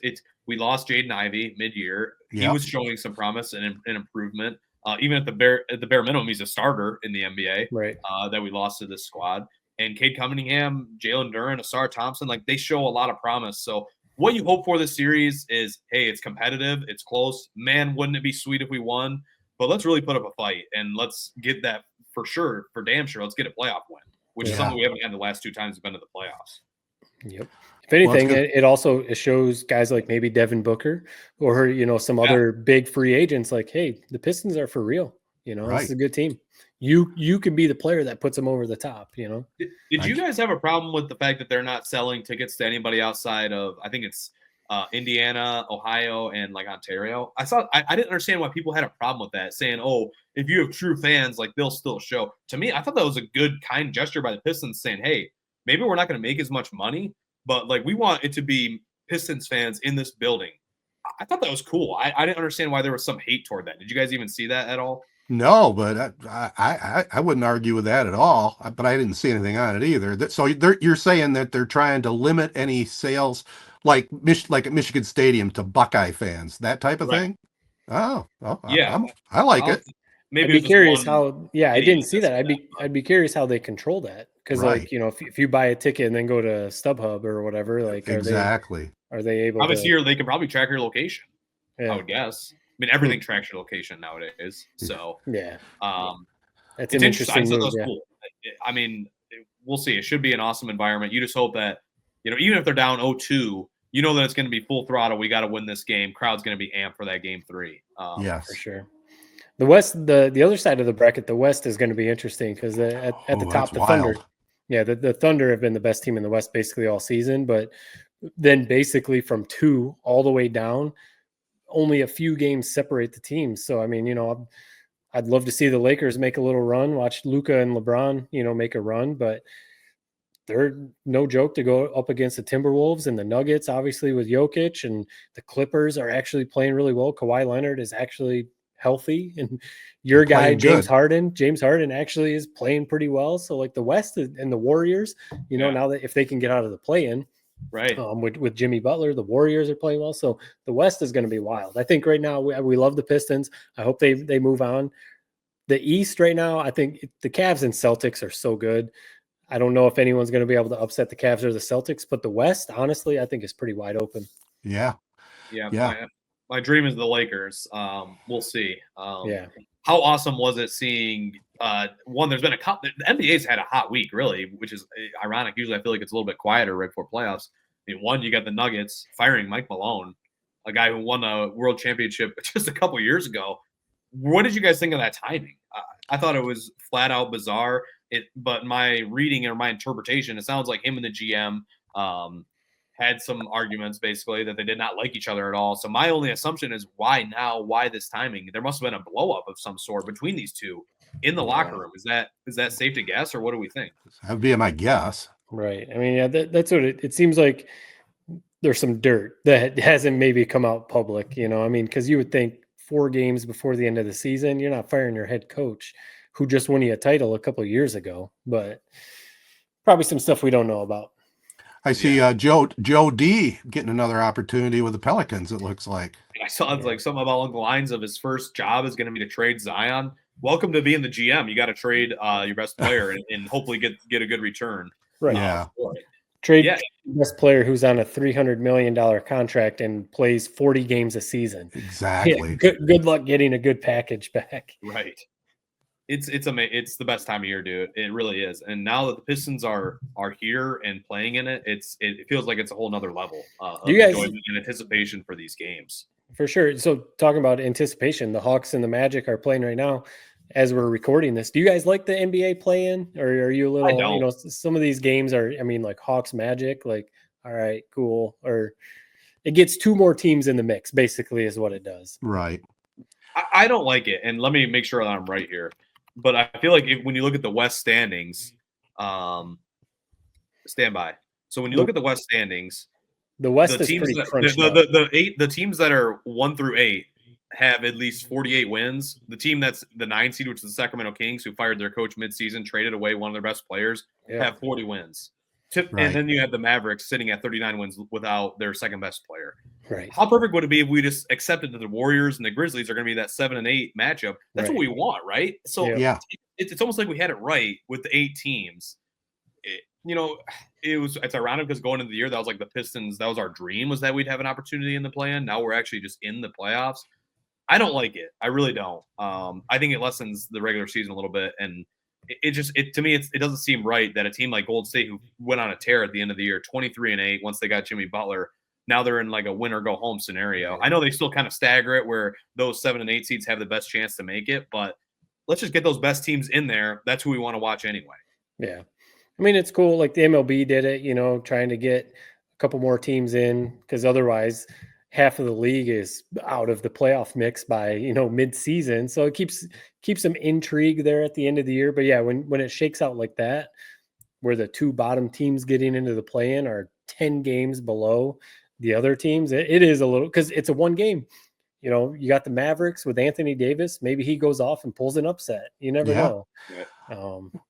we lost Jaden Ivey mid-year. He was showing some promise and improvement. Even at the bare minimum, he's a starter in the NBA. Right. That we lost to this squad. And Cade Cunningham, Jalen Duren, Ausar Thompson, like they show a lot of promise. So what you hope for this series is, hey, it's competitive, it's close. Man, wouldn't it be sweet if we won? But let's really put up a fight, and let's get that for sure, for damn sure. Let's get a playoff win, which is something we haven't had the last 2 times we've been to the playoffs. Yep. If anything, it shows guys like maybe Devin Booker or some other big free agents like, hey, the Pistons are for real. This is a good team. You could be the player that puts them over the top. Did you guys have a problem with the fact that they're not selling tickets to anybody outside of, I think it's Indiana, Ohio, and like Ontario? I didn't understand why people had a problem with that, saying, oh, if you have true fans, like they'll still show. To me, I thought that was a good, kind gesture by the Pistons, saying, hey, maybe we're not going to make as much money, but like we want it to be Pistons fans in this building I thought that was cool. I didn't understand why there was some hate toward that. Did you guys even see that at all? No, but I wouldn't argue with that at all. But I didn't see anything on it either. So you're saying that they're trying to limit any sales, like at Michigan Stadium, to Buckeye fans, that type of Right. thing. Oh, Yeah. I like it. Maybe I'd be it was just curious one how. Yeah, I idiot didn't see that that. said I'd be curious how they control that because, Right. like, if you buy a ticket and then go to StubHub or whatever, like, Exactly. are they able obviously to? they can probably track your location. Yeah. I would guess. I mean, everything tracks your location nowadays. So Yeah. That's it's an interesting. interesting I thought move. that was Yeah. cool. I mean, we'll see. It should be an awesome environment. You just hope that, even if they're down 0-2, you know that it's going to be full throttle. We got to win this game. Crowd's going to be amped for that game 3. Yes, for sure. The West, the other side of the bracket, the West is going to be interesting because at the top, that's the wild. Thunder. Yeah, the Thunder have been the best team in the West basically all season, but then basically from 2 all the way down, only a few games separate the teams. So I mean, I'd love to see the Lakers make a little run, watch Luka and LeBron, make a run, but they're no joke to go up against the Timberwolves and the Nuggets, obviously with Jokic, and the Clippers are actually playing really well. Kawhi Leonard is actually healthy, and your guy James Harden actually is playing pretty well. So like the West and the Warriors, now that if they can get out of the play-in, right, with Jimmy Butler, the Warriors are playing well. So the West is going to be wild. I think right now we love the Pistons. I hope they move on. The East right now, I think the Cavs and Celtics are so good. I don't know if anyone's going to be able to upset the Cavs or the Celtics, but the West, honestly, I think is pretty wide open. Yeah. My dream is the Lakers. We'll see. How awesome was it seeing one? There's been the NBA's had a hot week, really, which is ironic. Usually, I feel like it's a little bit quieter right before playoffs. I mean, one, you got the Nuggets firing Mike Malone, a guy who won a world championship just a couple years ago. What did you guys think of that timing? I thought it was flat out bizarre. But my reading or my interpretation, it sounds like him and the GM had some arguments basically that they did not like each other at all. So my only assumption is why now? Why this timing? There must have been a blow up of some sort between these two in the locker room. Is that safe to guess, or what do we think? That would be my guess. Right. I mean, that's what it seems like. There's some dirt that hasn't maybe come out public. I mean, because you would think 4 games before the end of the season, you're not firing your head coach who just won you a title a couple of years ago, but probably some stuff we don't know about. I see Joe D getting another opportunity with the Pelicans, it looks like. I saw like something along the lines of his first job is going to be to trade Zion. Welcome to being the GM. You got to trade your best player and hopefully get a good return. Right. Yeah. Trade best player who's on a $300 million contract and plays 40 games a season. Exactly. Yeah, good luck getting a good package back. Right. It's the best time of year, dude. It really is. And now that the Pistons are here and playing in it, it feels like it's a whole nother level of enjoyment and anticipation for these games. For sure. So talking about anticipation, the Hawks and the Magic are playing right now as we're recording this. Do you guys like the NBA play-in, or are you a little, some of these games are, I mean, like Hawks Magic, like, all right, cool. Or it gets 2 more teams in the mix, basically, is what it does. Right. I don't like it. And let me make sure that I'm right here. But I feel like when you look at the West standings, stand by. So when you look at the West standings, the West is pretty crunched up. The teams that are 1 through 8 have at least 48 wins. The team that's the 9 seed, which is the Sacramento Kings, who fired their coach midseason, traded away one of their best players, have 40 wins. And then you have the Mavericks sitting at 39 wins without their second best player. Right. How perfect would it be if we just accepted that the Warriors and the Grizzlies are going to be that 7 and 8 matchup? That's what we want, right? So it's almost like we had it right with the 8 teams. It's ironic because going into the year, that was like the Pistons. That was our dream, was that we'd have an opportunity in the play-in. Now we're actually just in the playoffs. I don't like it. I really don't. I think it lessens the regular season a little bit, and to me, it doesn't seem right that a team like Golden State, who went on a tear at the end of the year, 23-8, once they got Jimmy Butler, now they're in like a win or go home scenario. I know they still kind of stagger it where those 7 and 8 seeds have the best chance to make it, but let's just get those best teams in there. That's who we want to watch anyway. Yeah. I mean, it's cool. Like the MLB did it, trying to get a couple more teams in, because otherwise half of the league is out of the playoff mix by, mid-season. So it keeps some intrigue there at the end of the year. But yeah, when it shakes out like that, where the 2 bottom teams getting into the play-in are 10 games below the other teams, it is a little, because it's a one game. You know, you got the Mavericks with Anthony Davis. Maybe he goes off and pulls an upset. You never know.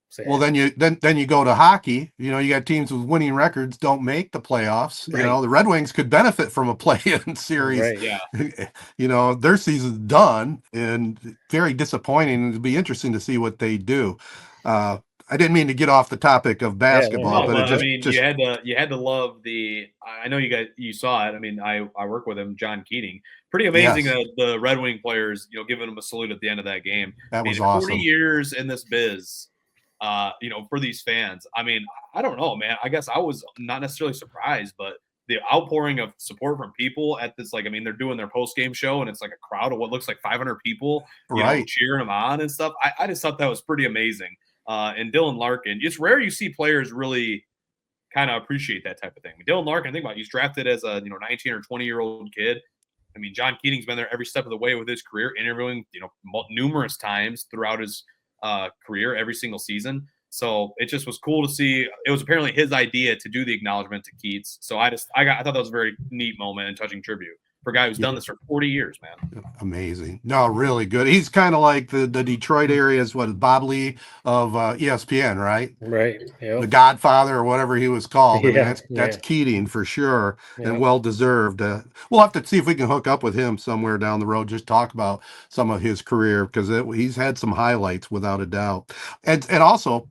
So, well, then you go to hockey. You know, you got teams with winning records don't make the playoffs. Right. You know, the Red Wings could benefit from a play-in series. Right. Yeah. You know, their season's done and very disappointing. It'll be interesting to see what they do. I didn't mean to get off the topic of basketball, No, but it just, I mean, you had to love the. I know you saw it. I mean, I work with him, John Keating. Pretty amazing Yes. that the Red Wing players, you know, giving him a salute at the end of that game. That was 40 awesome. years in this biz, you know, for these fans. I mean, I don't know, man. I guess I was not necessarily surprised, but the outpouring of support from people at this, like, I mean, they're doing their post game show, and it's like a crowd of what looks like 500 people, you know, Right. cheering them on and stuff. I just thought that was pretty amazing. And Dylan Larkin, it's rare you see players really kind of appreciate that type of thing. Dylan Larkin, think about it, he's drafted as a 19 or 20-year-old kid. I mean, John Keating's been there every step of the way with his career, interviewing numerous times throughout his career, every single season. So it just was cool to see. It was apparently his idea to do the acknowledgement to Keats. So I thought that was a very neat moment and touching tribute for a guy who's done this for 40 years, man. Amazing. No, really good. He's kind of like the Detroit area's Bob Lee of ESPN, right? Right. Yep. The Godfather or whatever he was called. I mean, that's Yeah. Keating for sure, Yeah. and well deserved. We'll have to see if we can hook up with him somewhere down the road. Just talk about some of his career because he's had some highlights without a doubt. And also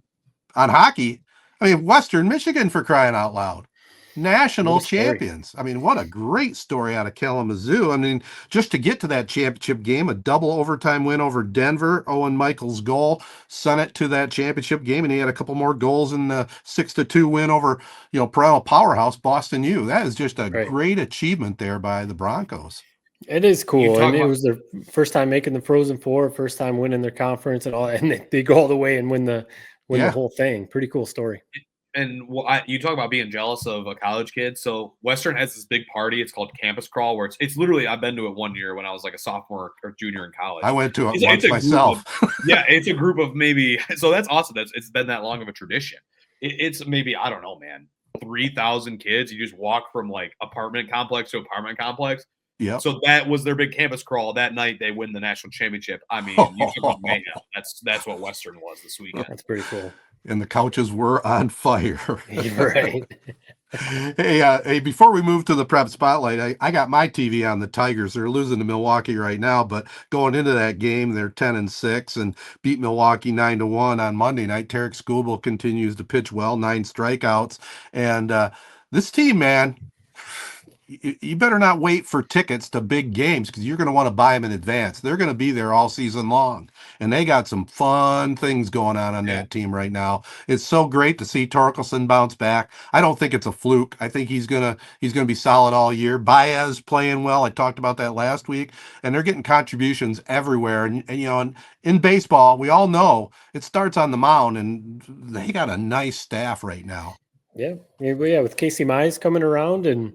on hockey, I mean, Western Michigan, for crying out loud. National champions. I mean, what a great story out of Kalamazoo. I mean, just to get to that championship game, a double overtime win over Denver. Owen Michael's goal sent it to that championship game, and he had a couple more goals in the 6-2 win over, perennial powerhouse Boston U. That is just a great achievement there by the Broncos. It is cool, and it was their first time making the Frozen Four, first time winning their conference, and all, and they go all the way and win the whole thing. Pretty cool story. And you talk about being jealous of a college kid. So Western has this big party. It's called Campus Crawl, where it's literally, I've been to it one year when I was like a sophomore or junior in college. I went to it once myself. It's a group of maybe. So that's awesome. It's been that long of a tradition. It's maybe, I don't know, man, 3,000 kids. You just walk from like apartment complex to apartment complex. Yeah. So that was their big campus crawl. That night they win the national championship. I mean, you talk about mayhem. That's what Western was this weekend. That's pretty cool. And the couches were on fire. Right. Hey, before we move to the prep spotlight, I got my TV on the Tigers. They're losing to Milwaukee right now, but going into that game, they're 10-6 and beat Milwaukee 9-1 on Monday night. Tarek Skubal continues to pitch well, 9 strikeouts. And this team, man, you better not wait for tickets to big games because you're going to want to buy them in advance. They're going to be there all season long, and they got some fun things going on that team right now. It's so great to see Torkelson bounce back. I don't think it's a fluke. I think he's gonna be solid all year. Baez playing well. I talked about that last week, and they're getting contributions everywhere. And in baseball, we all know it starts on the mound, and they got a nice staff right now. Yeah, with Casey Mize coming around, and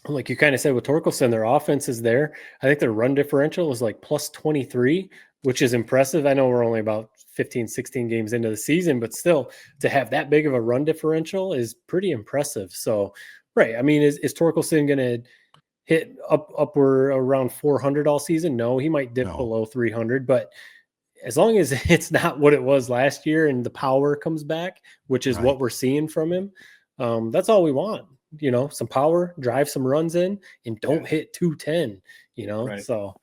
like you kind of said with Torkelson, their offense is there. I think their run differential is like plus 23, which is impressive. I know we're only about 15, 16 games into the season, but still to have that big of a run differential is pretty impressive. So, right. I mean, is Torkelson going to hit upward around 400 all season? No, he might dip below 300, but as long as it's not what it was last year and the power comes back, which is what we're seeing from him, that's all we want. Some power, drive some runs in, and don't hit 210. So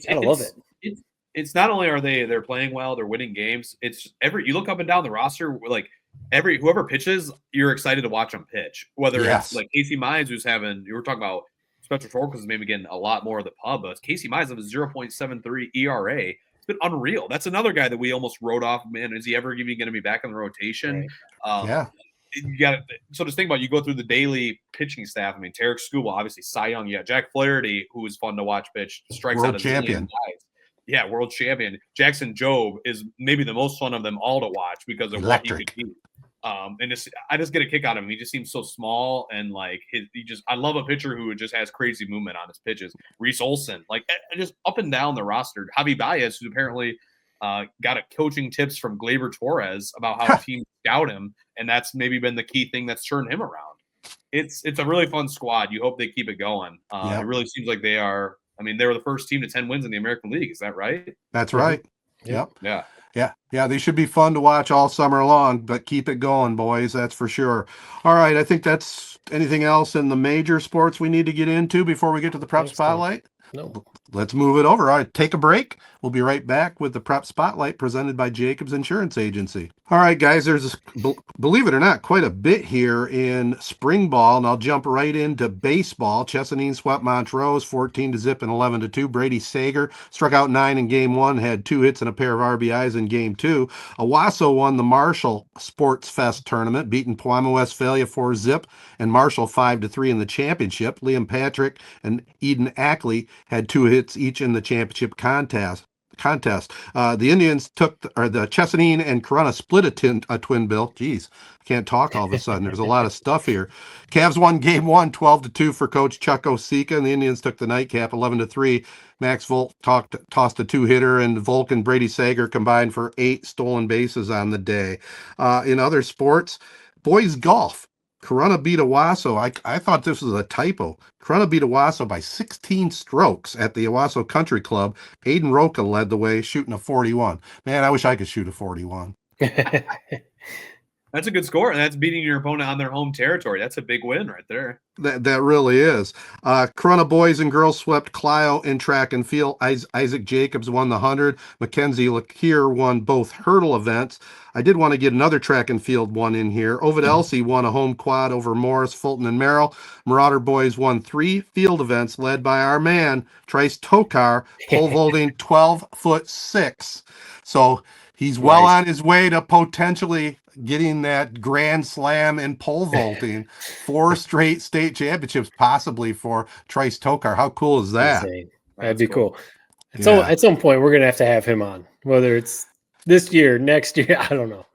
I love it. It's not only are they're playing well, they're winning games. It's you look up and down the roster, like whoever pitches, you're excited to watch them pitch. Whether it's like Casey Mize, who's you were talking about Spencer Torkelson maybe getting a lot more of the pub, but Casey Mize of a 0.73 ERA. It's been unreal. That's another guy that we almost wrote off. Man, is he ever even going to be back in the rotation? Right. You got so just think about you go through the daily pitching staff. I mean, Tarek Skubal, obviously Cy Young. You got Jack Flaherty, who is fun to watch pitch, strikes world out a champion. Guys. Yeah, world champion. Jackson Jobe is maybe the most fun of them all to watch because of Electric. what he could do. I just get a kick out of him. He just seems so small and like I love a pitcher who just has crazy movement on his pitches. Reese Olson, like just up and down the roster. Javi Baez, who apparently got coaching tips from Gleyber Torres about how teams scout him, and that's maybe been the key thing that's turned him around. it's a really fun squad. You hope they keep it going. Yep. It really seems like they are. I mean, they were the first team to 10 wins in the American League. Is that right? That's right. Yep. Yep. Yeah. Yeah, they should be fun to watch all summer long, but keep it going, boys. That's for sure. All right, I think that's anything else in the major sports we need to get into before we get to the prep spotlight. No. Let's move it over. All right, take a break. We'll be right back with the prep spotlight presented by Jacobs Insurance Agency. All right, guys, there's, believe it or not, quite a bit here in spring ball, and I'll jump right into baseball. Chesaning swept Montrose 14-0 and 11-2. Brady Sager struck out 9 in game 1, had 2 hits and a pair of RBIs in game 2. Owasso won the Marshall Sports Fest tournament, beating Pewamo Westphalia 4-0 and Marshall 5-3 in the championship. Liam Patrick and Eden Ackley had 2 hits each in the championship contest. The Indians took the Chesaning and Corunna split a twin bill. Geez, can't talk all of a sudden. There's a lot of stuff here. Cavs won game 1 12-2 for coach Chuck Osika, and the Indians took the nightcap 11-3. Max Volt tossed a 2-hitter, and Volk and Brady Sager combined for 8 stolen bases on the day. In other sports, boys golf. Corunna beat Owasso. I thought this was a typo. Corunna beat Owasso by 16 strokes at the Owasso Country Club. Aiden Roca led the way, shooting a 41. Man, I wish I could shoot a 41. That's a good score, and that's beating your opponent on their home territory. That's a big win right there. That really is. Corunna boys and girls swept Clio in track and field. Isaac Jacobs won the 100. Mackenzie Lakier won both hurdle events. I did want to get another track and field one in here. Ovid Elsie won a home quad over Morris, Fulton, and Merrill. Marauder boys won 3 field events led by our man, Trice Tokar, pole vaulting 12'6". So he's well on his way to potentially getting that grand slam in pole vaulting. 4 straight state championships possibly for Trice Tokar. How cool is that? Insane. That'd be cool. Yeah. At some point, we're going to have him on, whether it's this year, next year, I don't know.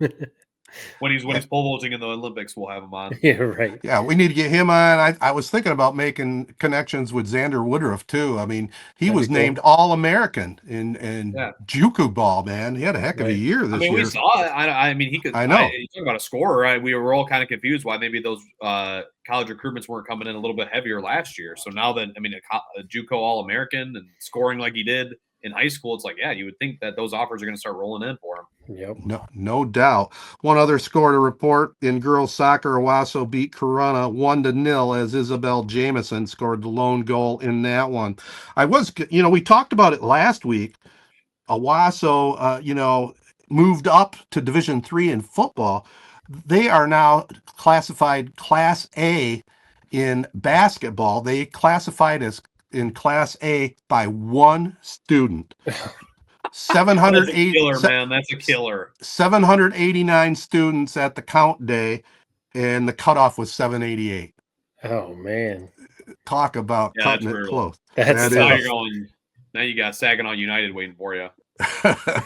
When he's pole vaulting in the Olympics, we'll have him on. Yeah, right. Yeah, we need to get him on. I was thinking about making connections with Xander Woodruff too. I mean, he was named All-American in JUCO ball, man. He had a heck of a year this year. We saw it. I mean, he could. I know. You talk about a scorer, right? We were all kind of confused why maybe those college recruitments weren't coming in a little bit heavier last year. So now that, I mean, a JUCO All-American and scoring like he did in high school, it's like, yeah, you would think that those offers are going to start rolling in for him. Yep. No doubt. One other score to report in girls soccer: Owasso beat Corunna 1-0 as Isabel Jameson scored the lone goal in that one. We talked about it last week. Owasso, moved up to Division III in football. They are now classified Class A in basketball. They classified as in Class A by 1 student. 780 killer, man. That's a killer. 789 students at the count day, and the cutoff was 788. Oh man! Talk about cutting it close. Now you got Saginaw United waiting for you.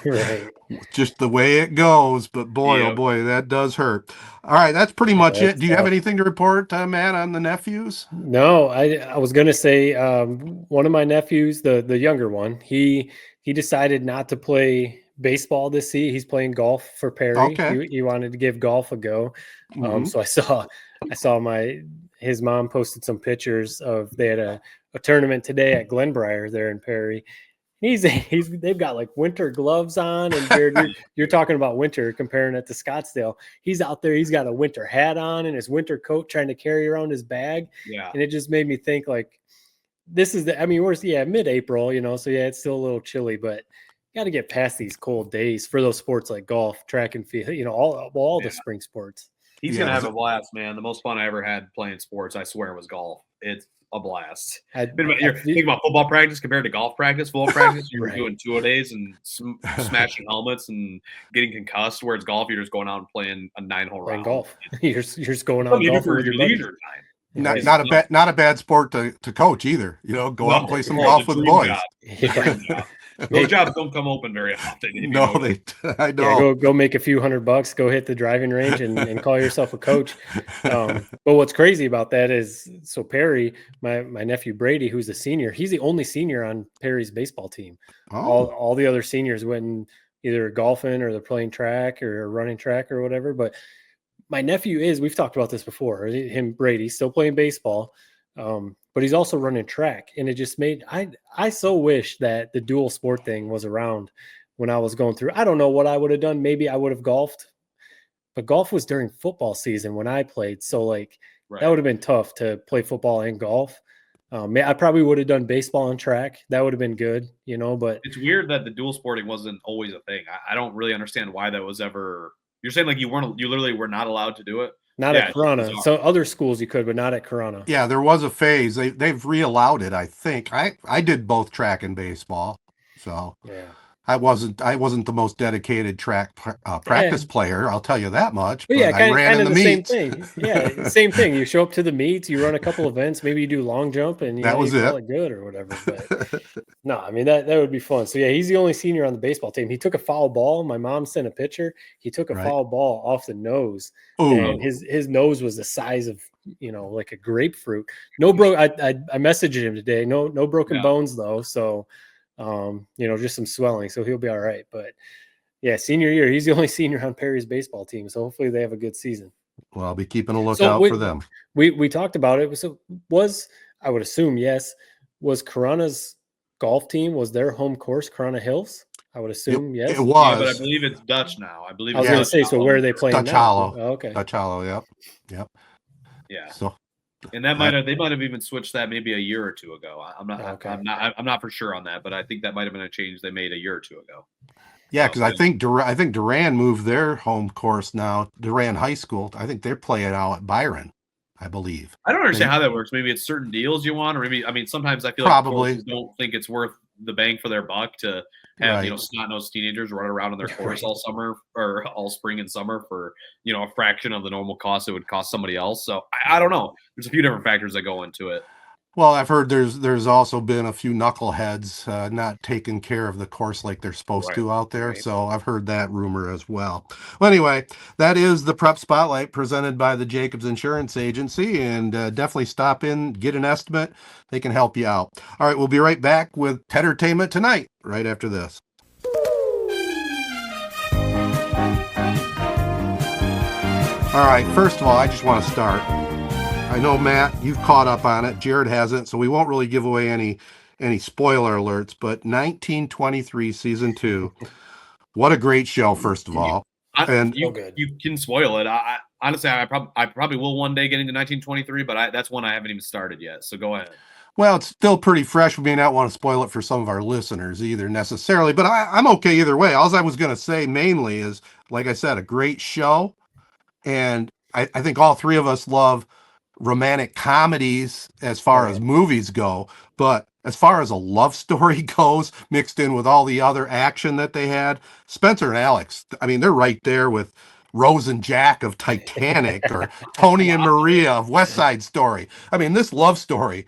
Right. Just the way it goes, but boy, oh boy, that does hurt. All right, that's pretty much it. Do you have anything to report, Matt, on the nephews? No, I was going to say one of my nephews, the younger one, he decided not to play baseball this season. He's playing golf for Perry. Okay. He wanted to give golf a go. So I saw his mom posted some pictures of, they had a tournament today at Glenbrier there in Perry. They've got like winter gloves on, and Jared, you're talking about winter, comparing it to Scottsdale. He's out there, he's got a winter hat on and his winter coat trying to carry around his bag. Yeah. And it just made me think, like, this is we're mid-April, so it's still a little chilly, but got to get past these cold days for those sports like golf, track and field, all the spring sports. He's going to have a blast, man. The most fun I ever had playing sports, I swear, was golf. It's a blast. You're thinking about football practice compared to golf practice. Football practice, you're doing 2-a-days and smashing helmets and getting concussed. Whereas golf, you're just going out and playing a 9-hole round. Golf, you're just going out golf with your leisure time. Not a bad sport to coach either. Go out and play some golf with the boys. Those jobs don't come open very often. No, I know. Yeah, go make a few $100, go hit the driving range and call yourself a coach. But what's crazy about that is, so Perry, my nephew Brady, who's a senior, he's the only senior on Perry's baseball team. All the other seniors went either golfing or they're playing track or running track or whatever. But my nephew we've talked about this before, Brady's still playing baseball, but he's also running track. And it just made, I so wish that the dual sport thing was around when I was going through. I don't know what I would have done. Maybe I would have golfed, but golf was during football season when I played. So like that would have been tough to play football and golf. I probably would have done baseball and track. That would have been good, but it's weird that the dual sporting wasn't always a thing. I don't really understand why that was ever. You're saying like you literally were not allowed to do it? Not at Corona. So other schools you could, but not at Corona. Yeah, there was a phase. They've re-allowed it, I think. I did both track and baseball. So yeah. I wasn't the most dedicated track practice player. I'll tell you that much. But I ran in the meets. Same thing. Yeah, same thing. You show up to the meets, you run a couple events, maybe you do long jump, and you call it good or whatever. But no, I mean that would be fun. So yeah, he's the only senior on the baseball team. He took a foul ball. My mom sent a picture. He took a foul ball off the nose, and his nose was the size of like a grapefruit. No I messaged him today. No broken bones though. So. Just some swelling, so he'll be all right. But yeah, senior year, he's the only senior on Perry's baseball team, so hopefully they have a good season. Well, I'll be keeping a lookout for them. We talked about it. So I would assume, yes, was Corunna's golf team, was their home course Corunna Hills? I would assume, yes. It was. Yeah, but I believe it's Dutch now. I was going to say, so where are they playing Dutch now? Hollow. Oh, okay. Dutch Hollow, yep. Yeah. So and they might have even switched that maybe a year or two ago. I'm not for sure on that, but I think that might have been a change they made a year or two ago. Yeah, because I think Duran moved their home course now. Duran High School. I think they're playing out at Byron, I believe. I don't understand how that works. Maybe it's certain deals you want, or maybe sometimes I feel probably like don't think it's worth the bang for their buck to have snot-nosed teenagers running around on their course all summer or all spring and summer for a fraction of the normal cost it would cost somebody else. So I don't know. There's a few different factors that go into it. Well, I've heard there's also been a few knuckleheads not taking care of the course like they're supposed to out there. Right. So I've heard that rumor as well. Well, anyway, that is the Prep Spotlight presented by the Jacobs Insurance Agency, and definitely stop in, get an estimate. They can help you out. All right, we'll be right back with Tedertainment Tonight right after this. All right, first of all, I just want to start. I know, Matt, you've caught up on it. Jared hasn't, so we won't really give away any spoiler alerts, but 1923 season 2, what a great show, first of all. You can spoil it. Honestly, I probably will one day get into 1923, but that's one I haven't even started yet, so go ahead. Well, it's still pretty fresh. We may not want to spoil it for some of our listeners either necessarily, but I'm okay either way. All I was going to say mainly is, like I said, a great show, and I think all three of us love romantic comedies as far as movies go, but as far as a love story goes, mixed in with all the other action that they had, Spencer and Alex, I mean, they're right there with Rose and Jack of Titanic or Tony and Maria of West Side Story. I mean, this love story,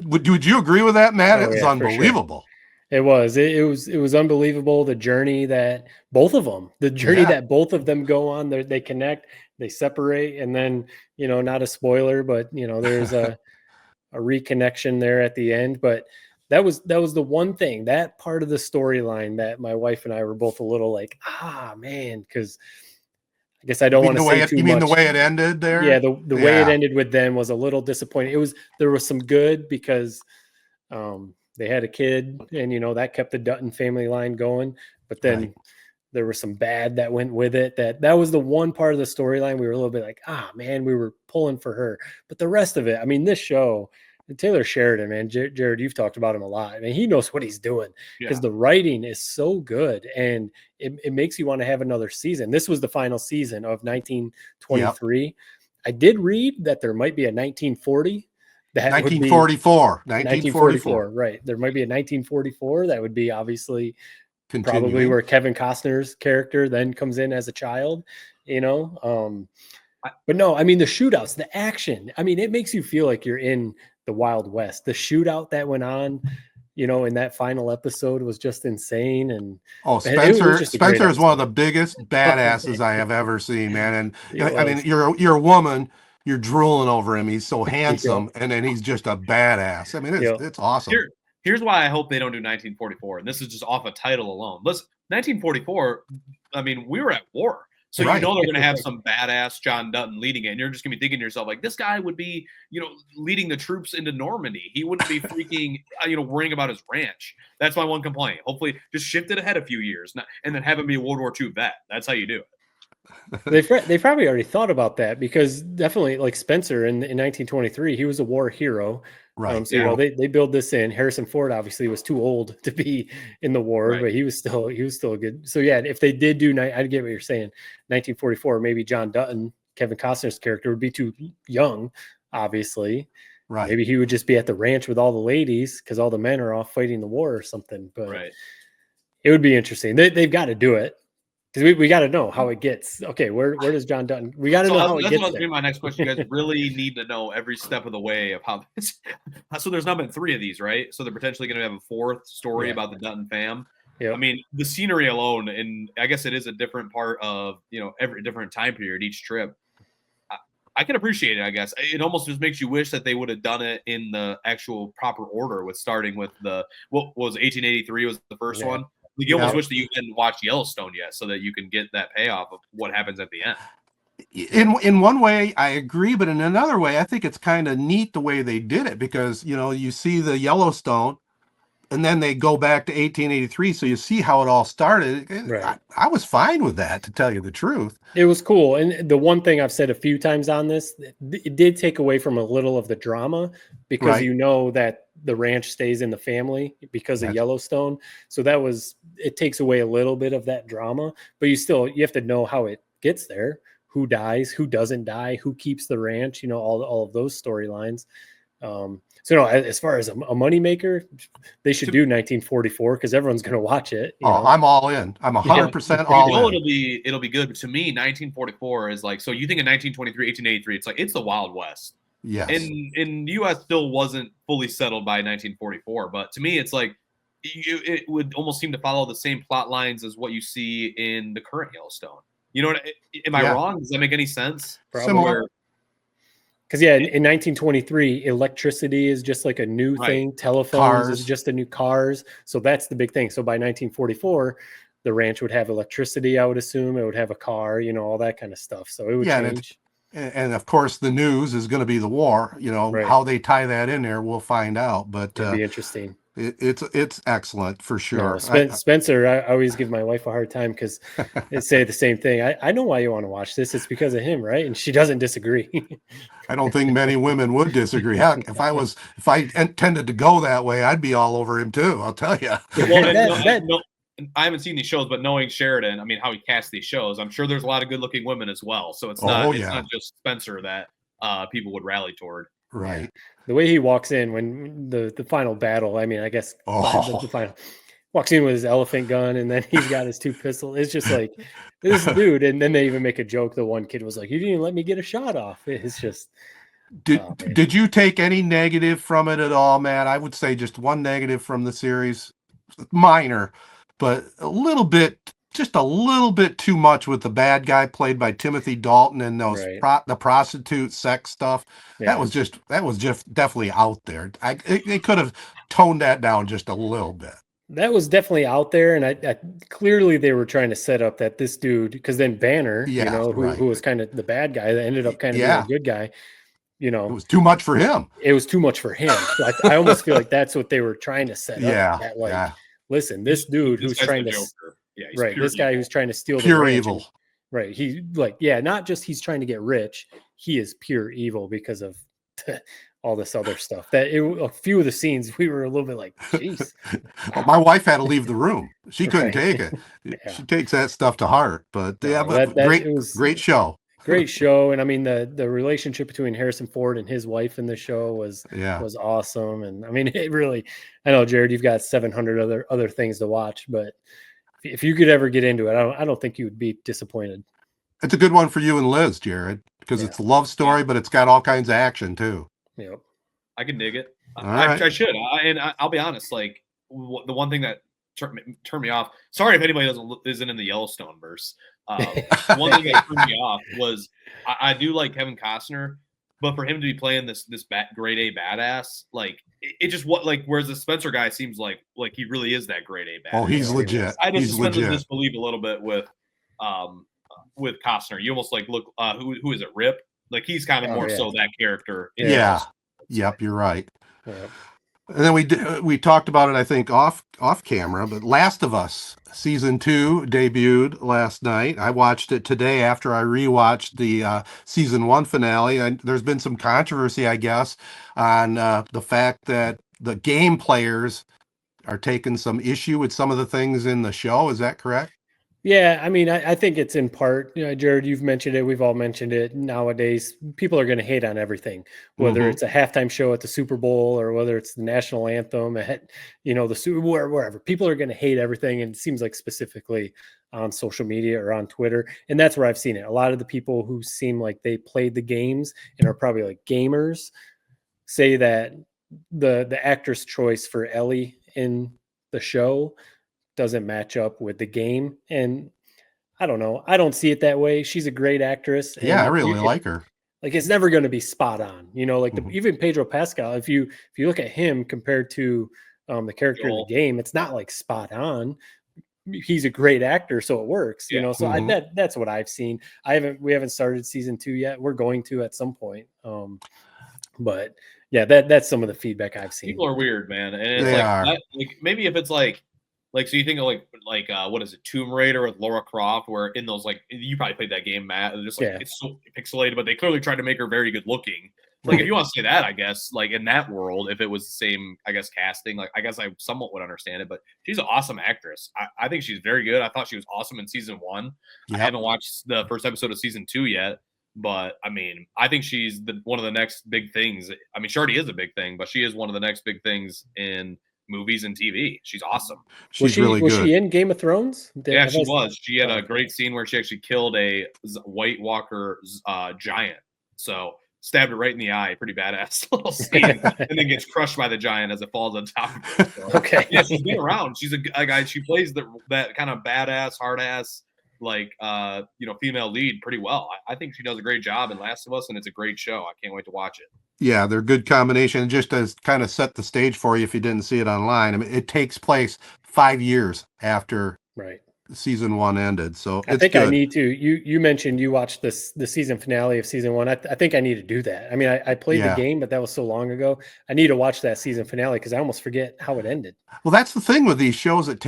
would you agree with that, Matt? It was unbelievable. It was. It was unbelievable. The journey that both of them go on. They connect, they separate, and then not a spoiler, but there's a reconnection there at the end. But that was the one thing, that part of the storyline that my wife and I were both a little like, man, because I guess I don't want to say too much. You mean the way it ended there? Yeah, the way it ended with them was a little disappointing. There was some good because they had a kid, and that kept the Dutton family line going. But then there was some bad that went with it. That was the one part of the storyline we were a little bit like, man, we were pulling for her. But the rest of it, I mean, this show, Taylor Sheridan, man, Jared, you've talked about him a lot. I mean, he knows what he's doing because the writing is so good, and it makes you want to have another season. This was the final season of 1923. Yep. I did read that there might be a 1940. 1944, right. There might be a 1944. That would be obviously probably where Kevin Costner's character then comes in as a child, But no, I mean, the shootouts, the action, I mean, it makes you feel like you're in the Wild West. The shootout that went on, in that final episode was just insane. And Spencer is one of the biggest badasses I have ever seen, man. And I mean, you're a woman. You're drooling over him. He's so handsome, and then he's just a badass. I mean, it's awesome. Here's why I hope they don't do 1944, and this is just off a title alone. Listen, 1944, I mean, we were at war. So Right. you know they're going to have some badass John Dutton leading it, and you're just going to be thinking to yourself, like, this guy would be, leading the troops into Normandy. He wouldn't be freaking, worrying about his ranch. That's my one complaint. Hopefully, just shift it ahead a few years, and then have him be a World War II vet. That's how you do it. They probably already thought about that, because definitely, like Spencer in 1923, he was a war hero. Right. So they build this in. Harrison Ford obviously was too old to be in the war, Right. but he was still a good. So yeah, if they did do, I get what you're saying. 1944, maybe John Dutton, Kevin Costner's character, would be too young, obviously. Right. Maybe he would just be at the ranch with all the ladies because all the men are off fighting the war or something. But Right. it would be interesting. They've got to do it. Because we got to know how it gets. Okay, where does John Dutton? We got to know how it gets there. My next question. You guys really need to know every step of the way of how this. So there's not been 3 of these, right? So they're potentially going to have a 4th story about the Dutton fam. Yep. I mean, the scenery alone, and I guess it is a different part of every different time period each trip. I can appreciate it. I guess it almost just makes you wish that they would have done it in the actual proper order, with starting with what was 1883 was the first one. You almost wish that you hadn't watched Yellowstone yet, so that you can get that payoff of what happens at the end. In one way, I agree, but in another way, I think it's kind of neat the way they did it, because you see the Yellowstone, and then they go back to 1883, so you see how it all started. Right. I was fine with that, to tell you the truth. It was cool, and the one thing I've said a few times on this, it did take away from a little of the drama, because that the ranch stays in the family because of Yellowstone. So it takes away a little bit of that drama, but you have to know how it gets there, who dies, who doesn't die, who keeps the ranch, all of those storylines. As far as a moneymaker, they should do 1944, because everyone's going to watch it. I'm all in. I'm 100% all in. It'll be good. But to me, 1944 is like, so you think in 1923, 1883, it's like, it's the Wild West. Yes. And the U.S. still wasn't fully settled by 1944, but to me, it's like it would almost seem to follow the same plot lines as what you see in the current Yellowstone. Am I wrong? Does that make any sense? Similar. Because in 1923, electricity is just like a new thing. Telephones is just a new cars. So that's the big thing. So by 1944, the ranch would have electricity, I would assume. It would have a car, all that kind of stuff. So it would change. And of course, the news is going to be the war. How they tie that in there, we'll find out. But it'd be interesting. It's excellent for sure. Spencer, I always give my wife a hard time, because they say the same thing. I know why you want to watch this. It's because of him, right? And she doesn't disagree. I don't think many women would disagree. Heck, if I tended to go that way, I'd be all over him too. I'll tell you. I haven't seen these shows, but knowing Sheridan, I mean, how he casts these shows, I'm sure there's a lot of good-looking women as well. So it's not just Spencer that people would rally toward. Right. The way he walks in when the final battle, I mean, I guess the final walks in with his elephant gun, and then he's got his 2 pistols. It's just like, this dude. And then they even make a joke. The one kid was like, "You didn't even let me get a shot off." It's just. Did you take any negative from it at all, Matt? I would say just one negative from the series, minor, but just a little bit too much with the bad guy played by Timothy Dalton, and those the prostitute sex stuff. Yeah. That was just definitely out there. They could have toned that down just a little bit. That was definitely out there, and I clearly they were trying to set up that this dude, because then Banner, who was kind of the bad guy, that ended up kind of being a good guy. It was too much for him. It was too much for him. So I almost feel like that's what they were trying to set up. Listen, this dude who's trying to this guy who's trying to steal pure the evil. Right. He's not just he's trying to get rich. He is pure evil because of all this other stuff. A few of the scenes we were a little bit like, geez. Well, my wife had to leave the room. She couldn't take it. Yeah. She takes that stuff to heart. But great show. Great show. And I mean the relationship between Harrison Ford and his wife in the show was awesome. And I mean, it really, I know, Jared, you've got 700 other things to watch, but if you could ever get into it, I don't think you would be disappointed. It's a good one for you and Liz, Jared, because it's a love story, but it's got all kinds of action too. Yep. I can dig it. I should. I'll be honest. Like the one thing that turned me off. Sorry if anybody isn't in the Yellowstone verse. One thing that turned me off was I do like Kevin Costner, but for him to be playing this grade A badass, like it just whereas the Spencer guy seems like he really is that grade A badass. Oh, he's legit. I just suspended disbelief a little bit with with Costner. You almost like look who is it? Rip. Like he's kind of more so that character. Yep, you're right. Yeah. And then we talked about it, I think, off camera, but Last of Us season 2 debuted last night. I watched it today after I rewatched the season 1 finale. And there's been some controversy, I guess, on the fact that the game players are taking some issue with some of the things in the show. Is that correct? Yeah, I mean, I think it's in part, Jared, you've mentioned it. We've all mentioned it. Nowadays, people are going to hate on everything, whether it's a halftime show at the Super Bowl or whether it's the national anthem at, the Super Bowl or wherever. People are going to hate everything. And it seems like specifically on social media or on Twitter. And that's where I've seen it. A lot of the people who seem like they played the games and are probably like gamers say that the actress choice for Ellie in the show doesn't match up with the game. And I don't know. I don't see it that way. She's a great actress. Yeah, and I really like her. Like it's never going to be spot on, like even Pedro Pascal, if you look at him compared to the character in the game, it's not like spot on. He's a great actor, so it works, so that's what I've seen. We haven't started season 2 yet. We're going to at some point. But yeah, that's some of the feedback I've seen. People are weird, man. And it's maybe if it's like, so you think of like what is it, Tomb Raider with Lara Croft, where in those you probably played that game, Matt. It's just it's so pixelated, but they clearly tried to make her very good looking. Like if you want to say that, I guess like in that world, if it was the same, I guess casting, like I guess I somewhat would understand it. But she's an awesome actress. I think she's very good. I thought she was awesome in season 1. Yep. I haven't watched the first episode of season 2 yet, but I mean, I think she's one of the next big things. I mean, she already is a big thing, but she is one of the next big things in movies and TV. She's awesome. She's really good. Was she in Game of Thrones? Yeah, she was. She had a great scene where she actually killed a White Walker giant. So stabbed her right in the eye. Pretty badass little scene. And then gets crushed by the giant as it falls on top of her. So, okay. Yeah, she's been around. She's a guy. She plays that kind of badass, hard ass, female lead pretty well. I think she does a great job in Last of Us, and it's a great show. I can't wait to watch it. Yeah, they're a good combination. Just to kind of set the stage for you if you didn't see it online, I mean, it takes place 5 years after season 1 ended. So I think good. I need to. You mentioned you watched the season finale of season 1. I think I need to do that. I mean, I played the game, but that was so long ago. I need to watch that season finale because I almost forget how it ended. Well, that's the thing with these shows that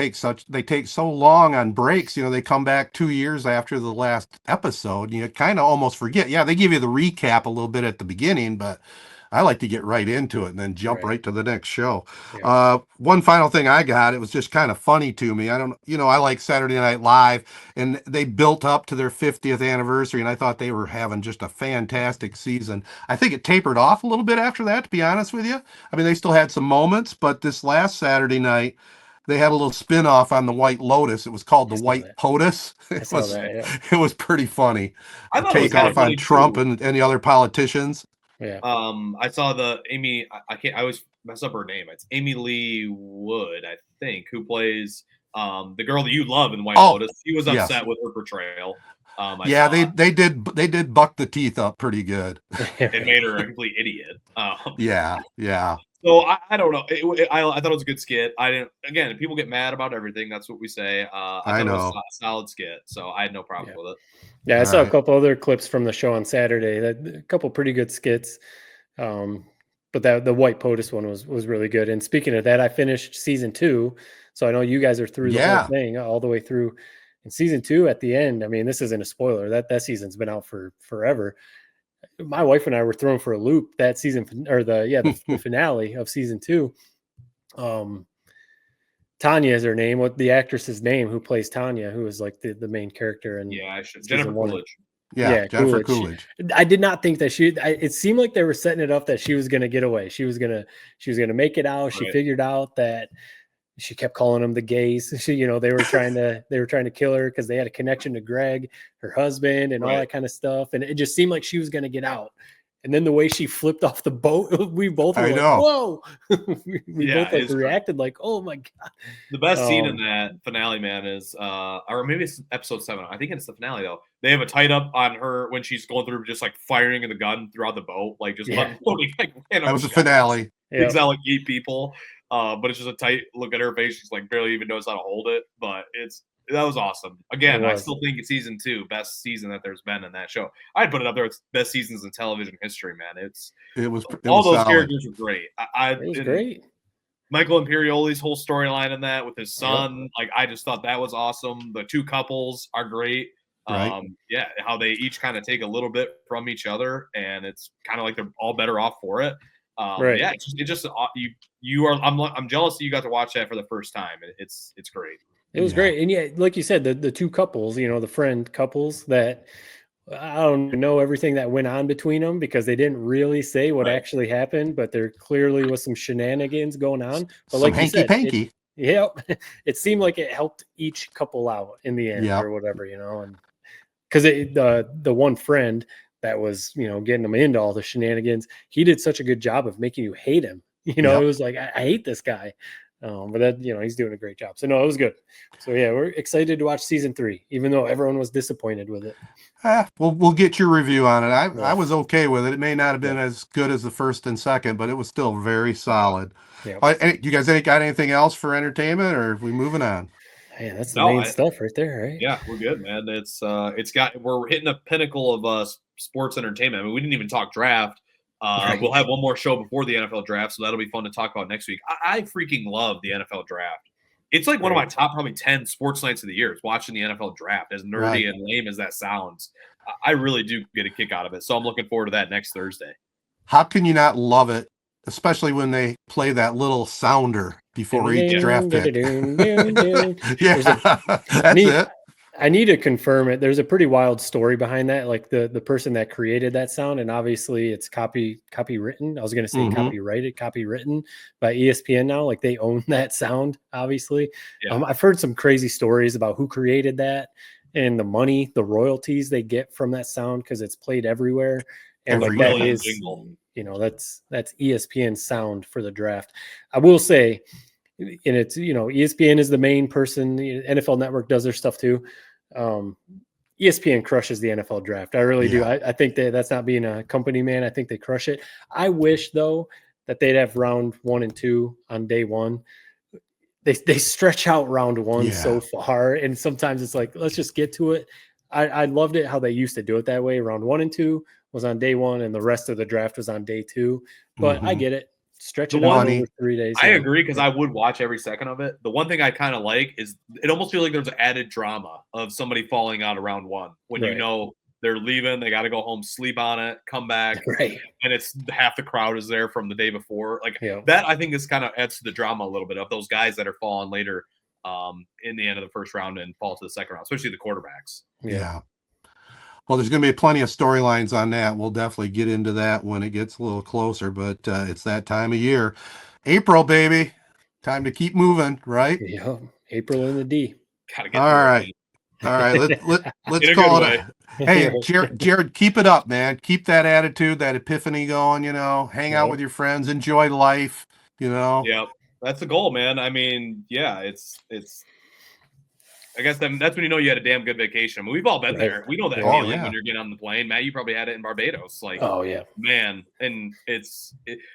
they take so long on breaks. They come back 2 years after the last episode. You kind of almost forget. Yeah, they give you the recap a little bit at the beginning, but I like to get right into it and then jump right to the next show. Yeah. One final thing I got, it was just kind of funny to me. I like Saturday Night Live, and they built up to their 50th anniversary, and I thought they were having just a fantastic season. I think it tapered off a little bit after that, to be honest with you. I mean, they still had some moments, but this last Saturday night, they had a little spin-off on the White Lotus. It was called the White POTUS. It was pretty funny. I thought take off on Trump and the other politicians. Yeah. I saw the Amy. I always mess up her name. It's Amy Lee Wood, I think, who plays the girl that you love in White Lotus. She was upset with her portrayal. They did buck the teeth up pretty good. It made her a complete idiot. Yeah. So I don't know. I thought it was a good skit. I didn't. Again, people get mad about everything. That's what we say. I thought it was a solid skit, so I had no problem with it. Yeah, I saw a couple other clips from the show on Saturday. A couple pretty good skits, but the White POTUS one was really good. And speaking of that, I finished season 2, so I know you guys are through the whole thing all the way through. In season 2, at the end, I mean, this isn't a spoiler. That season's been out for forever. My wife and I were thrown for a loop that season, or the finale of season 2. Tanya is her name. What the actress's name who plays Tanya, who is like the main character in Jennifer Coolidge. Yeah, Jennifer Coolidge. I did not think that it seemed like they were setting it up that she was going to get away. She was going to make it out. She figured out that she kept calling them the gays. They were trying to kill her because they had a connection to Greg, her husband, and all that kind of stuff. And it just seemed like she was going to get out. And then the way she flipped off the boat, we both were whoa. we both reacted like, oh my God. The best scene in that finale, man, is or maybe it's episode 7. I think it's the finale though. They have a tight up on her when she's going through just like firing the gun throughout the boat, like just unloading like that was the finale. Takes out like 8 people. But it's just a tight look at her face. She's like barely even knows how to hold it. But it's That was awesome. Again, I was. still think season 2, best season that there's been in that show. I'd put it up there with best seasons in television history, man. It was All those solid. characters were great. It was great. Michael Imperioli's whole storyline in that with his son, like I just thought that was awesome. The two couples are great. Right. Yeah, how they each kind of take a little bit from each other, and it's kind of like they're all better off for it. Right. Yeah, it just you are. I'm jealous that you got to watch that for the first time. It's great. It was great. And yeah, like you said, the two couples, you know, the friend couples that I don't know everything that went on between them because they didn't really say what actually happened, but there clearly was some shenanigans going on. But Some like you hanky said, panky. it seemed like it helped each couple out in the end or whatever, you know, and because the one friend that was, you know, getting them into all the shenanigans, he did such a good job of making you hate him. You know, it was like, I hate this guy. But that, you know, he's doing a great job. So no, it was good. So yeah, we're excited to watch season 3, even though everyone was disappointed with it. We'll get your review on it. I was okay with it. It may not have been as good as the first and second, but it was still very solid. You guys got anything else for entertainment, or are we moving on? Man, that's the main stuff right there, right? Yeah, we're good, man. We're hitting a pinnacle of sports entertainment. I mean, we didn't even talk draft. We'll have one more show before the NFL draft, so that'll be fun to talk about next week. I freaking love the NFL draft. It's like one of my top probably 10 sports nights of the year is watching the NFL draft, as nerdy and lame as that sounds. I really do get a kick out of it, so I'm looking forward to that next Thursday. How can you not love it, especially when they play that little sounder before each draft pick? Yeah, that's it. I need to confirm it. There's a pretty wild story behind that. Like the person that created that sound, and obviously it's copywritten. I was going to say copywritten by ESPN now. Like they own that sound, obviously. Yeah. I've heard some crazy stories about who created that and the money, the royalties they get from that sound because it's played everywhere. And like that is, you know, that's ESPN sound for the draft. I will say, and it's, you know, ESPN is the main person. NFL Network does their stuff too. ESPN crushes the NFL draft. I really do. I think that's not being a company man. I think they crush it. I wish though that they'd have round 1 and 2 on day one. They stretch out round 1 so far, and sometimes it's like, let's just get to it. I loved it how they used to do it that way. Round 1 and 2 was on day 1, and the rest of the draft was on day 2. But I get it. Stretch it out over 3 days. I agree because I would watch every second of it. The one thing I kind of like is it almost feels like there's added drama of somebody falling out of round 1 when you know they're leaving, they got to go home, sleep on it, come back, and it's half the crowd is there from the day before. Like that, I think is kind of adds to the drama a little bit of those guys that are falling later in the end of the first round and fall to the second round, especially the quarterbacks. Yeah. Well, there's going to be plenty of storylines on that. We'll definitely get into that when it gets a little closer, but it's that time of year. April, baby. Time to keep moving, right? Yeah, April in the D. All right. Let's call it. Hey, Jared, keep it up, man. Keep that attitude, that epiphany going, you know. Hang out with your friends. Enjoy life, you know. Yeah, that's the goal, man. I mean, yeah, it's I guess that's when you know you had a damn good vacation. I mean, we've all been there. We know that feeling when you're getting on the plane. Matt, you probably had it in Barbados. Like, man. And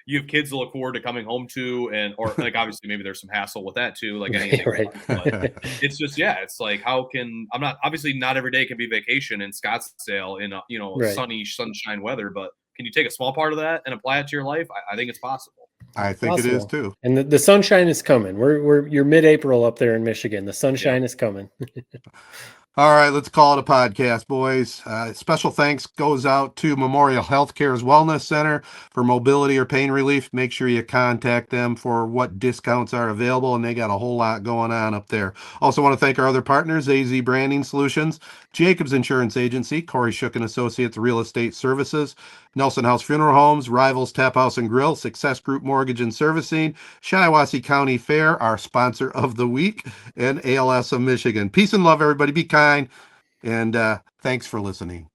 you have kids to look forward to coming home to, or like obviously maybe there's some hassle with that too, like anything. But it's just it's like obviously not every day can be vacation in Scottsdale in sunny sunshine weather, but can you take a small part of that and apply it to your life? I think it's possible. I think it is too. And the sunshine is coming. You're mid-April up there in Michigan. The sunshine is coming. All right, let's call it a podcast, boys. Special thanks goes out to Memorial Healthcare's Wellness Center for mobility or pain relief. Make sure you contact them for what discounts are available, and they got a whole lot going on up there. Also want to thank our other partners, AZee Branding Solutions, Jacobs Insurance Agency, Kori Shook & Associates Real Estate Services, Nelson House Funeral Homes, Rivals Taphouse and Grille, Success Group Mortgage and Servicing, Shiawassee County Fair, our sponsor of the week, and ALS of Michigan. Peace and love, everybody. Be kind, and thanks for listening.